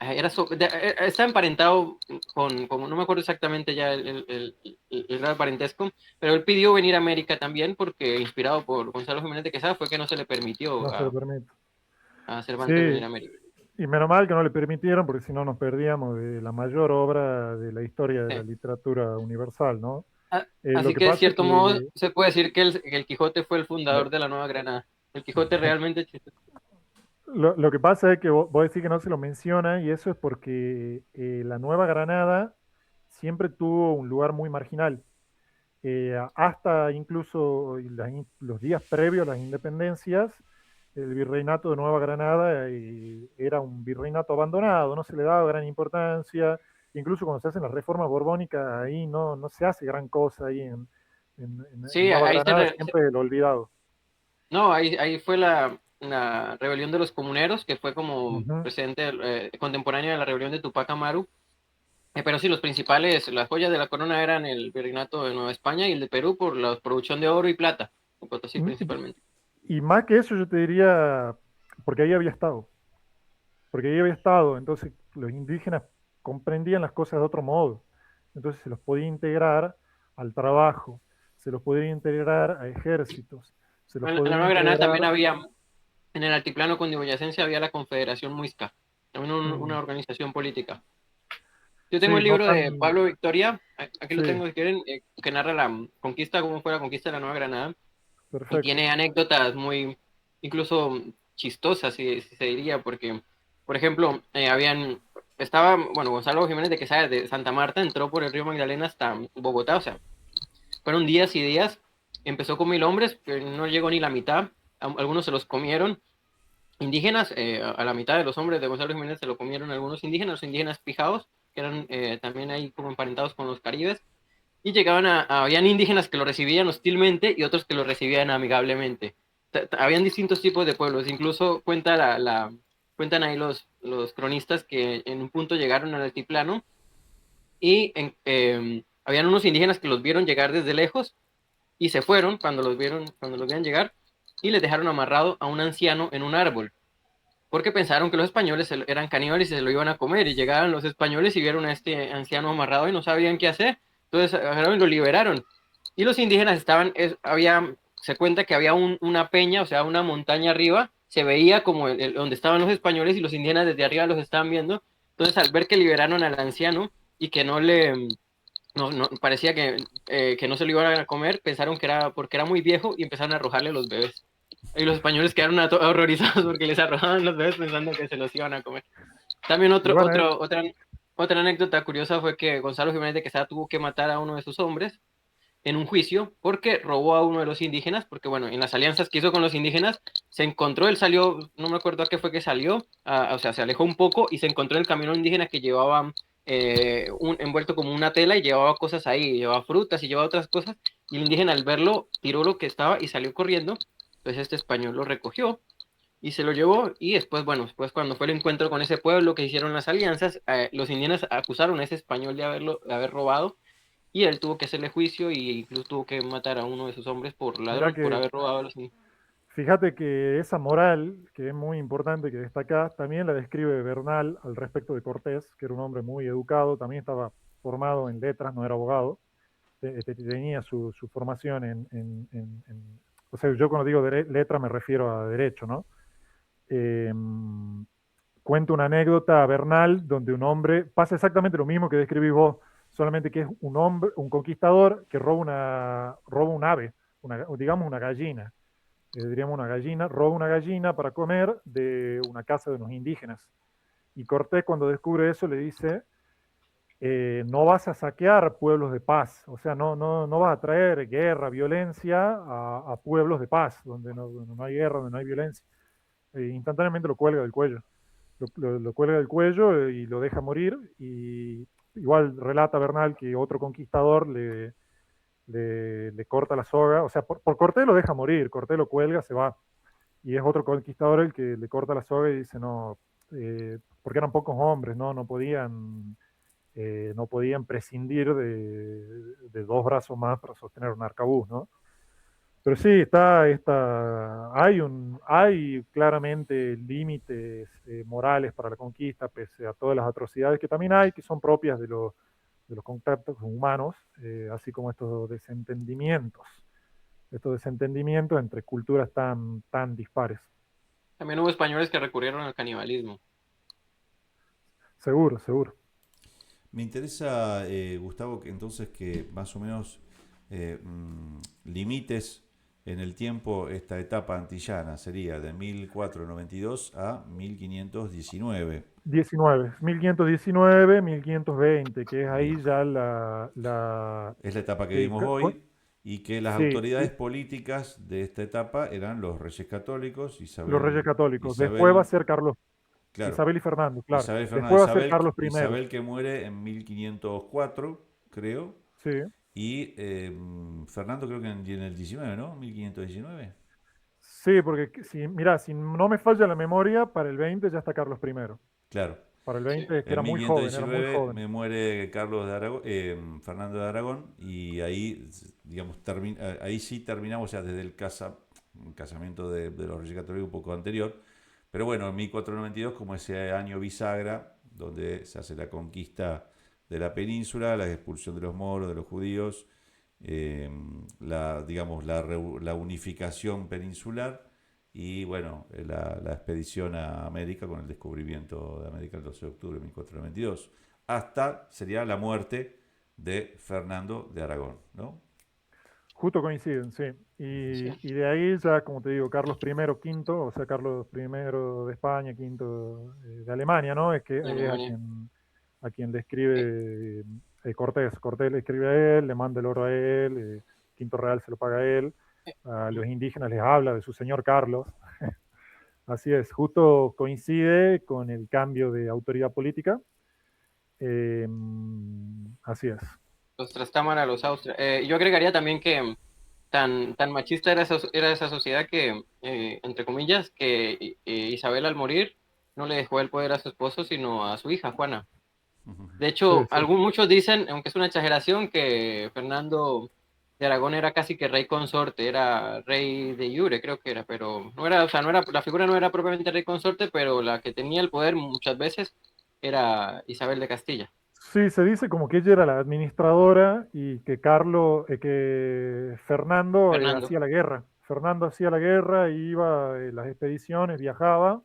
está emparentado no me acuerdo exactamente ya el grado de parentesco, pero él pidió venir a América también porque, inspirado por Gonzalo Jiménez de Quesada, fue que no se le permitió No se lo permite. a Sí, Cervantes venir a América. y menos mal que no le permitieron, porque si no nos perdíamos de la mayor obra de la historia de la Sí. literatura universal, ¿no? Lo Así que que, de pasa es cierto modo, que se puede decir que el Quijote fue el fundador de la Nueva Granada. El Quijote realmente existe. lo que pasa es que vos decís que no se lo menciona, y eso es porque la Nueva Granada siempre tuvo un lugar muy marginal. Hasta incluso los días previos a las independencias, el virreinato de Nueva Granada era un virreinato abandonado, no se le daba gran importancia. Incluso cuando se hacen las reformas borbónicas, ahí no se hace gran cosa ahí en Sí, Nueva ahí Granada, siempre lo olvidado. no, ahí fue la rebelión de los comuneros, que fue como Ujú. precedente contemporáneo de la rebelión de Tupac Amaru. Pero sí, los principales, las joyas de la corona eran el virreinato de Nueva España y el de Perú por la producción de oro y plata, en Potosí principalmente. Y más que eso, yo te diría, porque ahí había estado, porque ahí había estado, entonces los indígenas comprendían las cosas de otro modo, entonces se los podía integrar al trabajo, se los podía integrar a ejércitos, se los En la podía Nueva Granada también integrar. había, en el altiplano cundiboyacense había la Confederación Muisca, también una Mm, organización política. Yo tengo sí, el no libro de tan. Pablo Victoria, aquí lo Sí, tengo si quieren, que narra la conquista, cómo fue la conquista de la Nueva Granada, y perfecto. tiene anécdotas muy, incluso chistosas, si se diría, porque, por ejemplo, bueno, Gonzalo Jiménez de Quesada de Santa Marta entró por el río Magdalena hasta Bogotá, o sea, fueron días y días, empezó con 1000 hombres, pero no llegó ni la mitad, algunos se los comieron, indígenas, a la mitad de los hombres de Gonzalo Jiménez se lo comieron algunos indígenas, los indígenas pijaos, que eran también ahí como emparentados con los caribes, y llegaban habían indígenas que lo recibían hostilmente y otros que lo recibían amigablemente. Habían distintos tipos de pueblos, incluso cuentan ahí los cronistas que en un punto llegaron al altiplano y habían unos indígenas que los vieron llegar desde lejos y se fueron cuando los vieron llegar y les dejaron amarrado a un anciano en un árbol porque pensaron que los españoles eran caníbales y se lo iban a comer, y llegaron los españoles y vieron a este anciano amarrado y no sabían qué hacer, entonces agarraron y lo liberaron. Y los indígenas se cuenta que había una peña, o sea, una montaña arriba, se veía como donde estaban los españoles y los indígenas desde arriba los estaban viendo, entonces al ver que liberaron al anciano y que parecía que no se lo iban a comer, pensaron que era porque era muy viejo y empezaron a arrojarle los bebés. Y los españoles quedaron horrorizados porque les arrojaban los bebés pensando que se los iban a comer. También Y bueno, otra anécdota curiosa fue que Gonzalo Jiménez de Quesada tuvo que matar a uno de sus hombres en un juicio porque robó a uno de los indígenas, porque bueno, en las alianzas que hizo con los indígenas, se encontró, él salió, no me acuerdo a qué fue que salió, o sea, se alejó un poco y se encontró en el camino indígena que llevaba envuelto como una tela y llevaba cosas ahí, llevaba frutas y llevaba otras cosas, y el indígena al verlo tiró lo que estaba y salió corriendo, entonces este español lo recogió y se lo llevó, y después, bueno, después cuando fue el encuentro con ese pueblo que hicieron las alianzas, los indígenas acusaron a ese español de haber robado, y él tuvo que hacerle juicio y incluso tuvo que matar a uno de sus hombres por mirá ladrón, por que haber robado a los indígenas. fíjate que esa moral, que es muy importante que destaca, también la describe Bernal al respecto de Cortés, que era un hombre muy educado, también estaba formado en letras, no era abogado, tenía su formación o sea, yo cuando digo letra me refiero a derecho, ¿no? Eh, Cuento una anécdota a Bernal donde un hombre pasa exactamente lo mismo que describís vos, solamente que es un hombre, un conquistador que roba un ave, digamos una gallina, diríamos una gallina, roba una gallina para comer de una casa de unos indígenas. Y Cortés cuando descubre eso le dice, no vas a saquear pueblos de paz, o sea, no vas a traer guerra, violencia a pueblos de paz, donde no hay guerra, donde no hay violencia. Instantáneamente lo cuelga del cuello. Lo cuelga del cuello y lo deja morir. Y igual relata Bernal que otro conquistador le corta la soga, o sea, por Cortés lo deja morir, Cortés lo cuelga, se va. Y es otro conquistador el que le corta la soga y dice, no, porque eran pocos hombres, no podían prescindir de dos brazos más para sostener un arcabuz, ¿no? Pero sí, hay claramente límites morales para la conquista, pese a todas las atrocidades que también hay, que son propias de los contactos humanos, así como estos desentendimientos entre culturas tan dispares. También hubo españoles que recurrieron al canibalismo. Seguro, seguro. Me interesa, Gustavo, que entonces que más o menos limites en el tiempo esta etapa antillana, sería de 1492 a 1519. 1519, 1520, que es ahí Bien, ya es la etapa que eh, vimos hoy y que las sí, autoridades políticas de esta etapa eran los reyes católicos, los reyes católicos. Después va a Isabel, ser Carlos, claro, Isabel y Fernando, claro. Isabel Fernanda, Después va a ser Carlos I. Isabel que muere en 1504, creo, Sí, y Fernando creo que en el 19, ¿no? 1519. sí, porque mira, si no me falla la memoria, para el 20 ya está Carlos I. Claro. Para el Sí. 20 que En era muy joven, era muy 1519 joven. me muere Carlos de Aragón, Fernando de Aragón, y ahí, digamos, ahí sí terminamos ya desde el casamiento de los Reyes Católicos un poco anterior. Pero bueno, en 1492, como ese año bisagra, donde se hace la conquista de la península, la expulsión de los moros, de los judíos, eh, digamos, la unificación peninsular y bueno, la expedición a América con el descubrimiento de América el 12 de octubre de 1492. Hasta sería la muerte de Fernando de Aragón, ¿no? Justo coinciden, sí. Sí. Y de ahí ya, como te digo, Carlos I, quinto, o sea, Carlos I de España, quinto de Alemania, ¿no? Es que De es Alemania. a quien le Eh, escribe Cortés. Cortés le escribe a él, le manda el oro a él, Quinto Real se lo paga a él. A los indígenas les habla de su señor Carlos. así es, justo coincide con el cambio de autoridad política. Así es. Los Trastámara, los Austria. Yo agregaría también que tan machista era esa sociedad que, entre comillas, que Isabel al morir no le dejó el poder a su esposo, sino a su hija, Juana. De Sí, hecho, sí. muchos dicen, aunque es una exageración, que Fernando de Aragón era casi que rey consorte, era rey de jure, creo que era, pero no era, o sea, no era, la figura no era propiamente rey consorte, pero la que tenía el poder muchas veces era Isabel de Castilla. Sí, se dice como que ella era la administradora y que que Fernando Fernando. hacía la guerra. Fernando hacía la guerra, iba en las expediciones, viajaba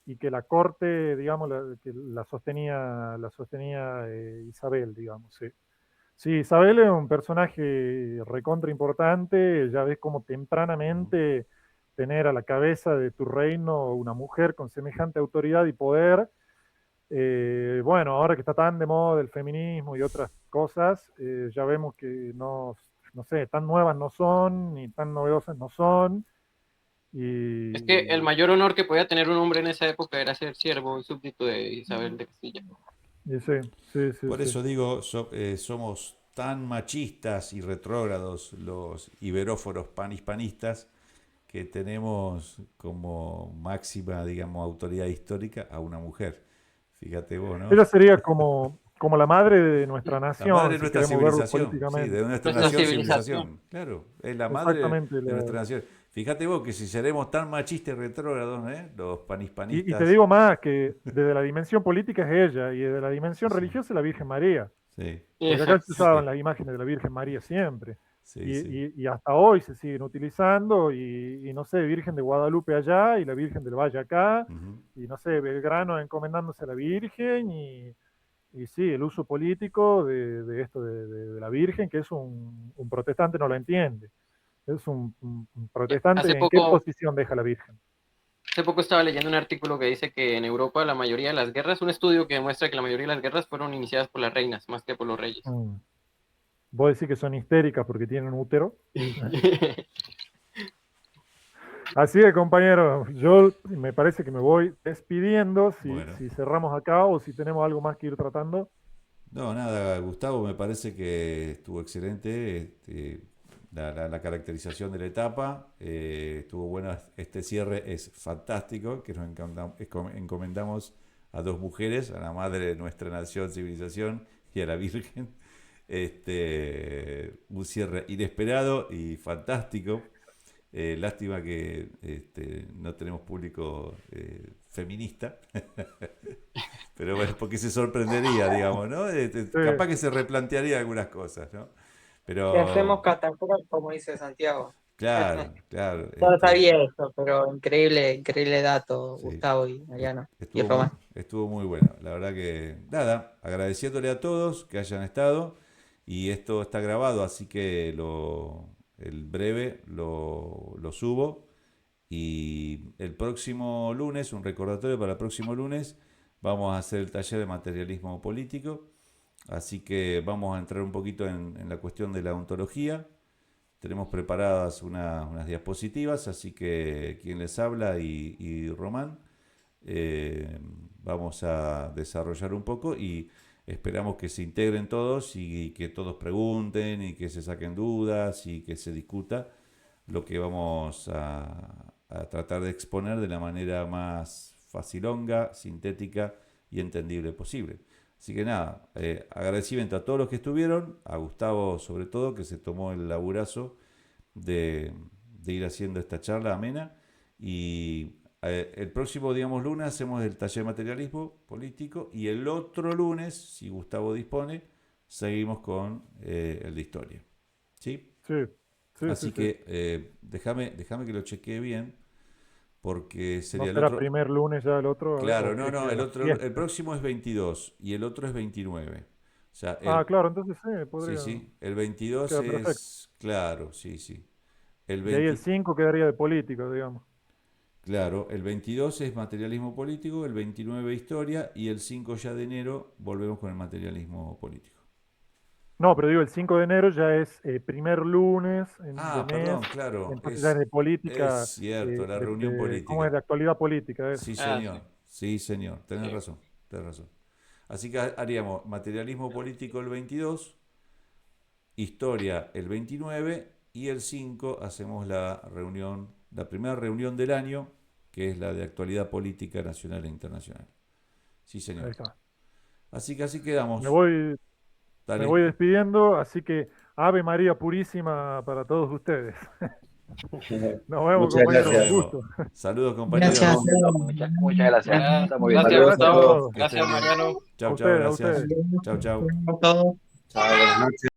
y que la corte, digamos, que la sostenía Isabel, digamos, sí. Sí, Isabel es un personaje recontra importante, ya ves como tempranamente tener a la cabeza de tu reino una mujer con semejante autoridad y poder. Bueno, ahora que está tan de moda el feminismo y otras cosas, ya vemos que no sé, tan nuevas no son, ni tan novedosas no son. Es que el Y, mayor honor que podía tener un hombre en esa época era ser siervo y súbdito de Isabel de Castilla. y sí, sí, sí, Por sí. eso digo, somos tan machistas y retrógrados los iberóforos panhispanistas que tenemos como máxima, digamos, autoridad histórica a una mujer. Fíjate vos, ¿no? Ella sería como la madre de nuestra La madre nación, de si nuestra queremos verlo civilización, sí, políticamente. de nuestra Nuestra nación, civilización. civilización. Claro, es la madre Exactamente. de nuestra nación. Fíjate vos que si seremos tan machistas y retrógrados, ¿eh? Los Y te panhispanistas. digo más, que desde la dimensión política es ella, y desde la dimensión Sí, religiosa es la Virgen María. sí, Porque acá se usaban sí, las imágenes de la Virgen María siempre. sí, sí. Y hasta hoy se siguen utilizando, y no sé, Virgen de Guadalupe allá y la Virgen del Valle acá, Ujú. y no sé, Belgrano encomendándose a la Virgen, y sí, el uso político de esto de la Virgen, que es un protestante no lo entiende. Es un protestante, Hace ¿en qué poco, posición deja la Virgen? hace poco estaba leyendo un artículo que dice que en Europa la mayoría de las guerras, un estudio que demuestra que la mayoría de las guerras fueron iniciadas por las reinas más que por los reyes. Mm. Vos decís que son histéricas porque tienen útero. Así es, compañero. Yo me parece que me voy despidiendo Bueno, si cerramos acá o si tenemos algo más que ir tratando. no, nada, Gustavo, me parece que estuvo excelente la caracterización de la etapa. Estuvo bueno, este cierre es fantástico, que nos encomendamos a dos mujeres, a la madre de nuestra nación, civilización y a la Virgen. Un cierre inesperado y fantástico. Lástima que no tenemos público feminista, pero bueno, porque se sorprendería, digamos, ¿no? Sí, Capaz que se replantearía algunas cosas, ¿no? Le hacemos Pero, catapult, como dice Santiago. claro, claro, No sabía eso, pero increíble, increíble dato, sí, Gustavo y Mariano y estuvo Román. estuvo muy bueno. La verdad que, nada, agradeciéndole a todos que hayan estado y esto está grabado, así que el breve lo subo. Y el próximo lunes, un recordatorio para el próximo lunes, vamos a hacer el taller de materialismo político. Así que vamos a entrar un poquito en la cuestión de la ontología. Tenemos preparadas unas diapositivas, así que quien les habla y Román, vamos a desarrollar un poco y esperamos que se integren todos y que todos pregunten y que se saquen dudas y que se discuta lo que vamos a tratar de exponer de la manera más facilonga, sintética y entendible posible. Así que nada, agradecimiento a todos los que estuvieron, a Gustavo sobre todo, que se tomó el laburazo de, de ir haciendo esta charla amena. Y el próximo, digamos, lunes hacemos el taller de materialismo político y el otro lunes, si Gustavo dispone, seguimos con el de historia. ¿Sí? sí, sí, sí, Así sí. que déjame que lo chequee bien, porque ¿No sería el será otro. primer lunes ya el otro? A ver, Claro, ¿o no, qué no, queda? La el fiesta. próximo es 22 y el otro es 29. O sea, Ah, claro, entonces sí, sí, podría. sí, el 22 Queda perfecto. es, claro, sí, sí. El Y ahí el 20, 5 quedaría de política, digamos. claro, el 22 es materialismo político, el 29 historia y el 5 ya de enero volvemos con el materialismo político. No, pero digo, el 5 de enero ya es primer lunes Ah, de mes, perdón, claro, entonces ya es de es política, cierto, la reunión ¿cómo es? política. De actualidad política, eso. Sí, Ah, señor, sí. sí, señor, tenés Sí. razón, tenés razón. Así que haríamos materialismo político el 22, historia el 29 y el 5 hacemos la reunión, la primera reunión del año, que es la de actualidad política nacional e internacional. Sí, Ahí señor. está. Así que así Me quedamos. voy, me Dale. voy despidiendo, así que Ave María Purísima para todos ustedes. Nos vemos, Muchas compañeros, Nos un gracias. vemos. gusto. Saludos, Gracias. compañeros. Estamos viendo. Muchas gracias. Ya, Está muy bien. gracias, Saludos a Gracias a Gustavo. todos. todos. Que estén Gracias, bien. Mariano. A Chau, chau, ustedes, a gracias. ustedes. Chau, chau. Todo. Chao, buenas noches.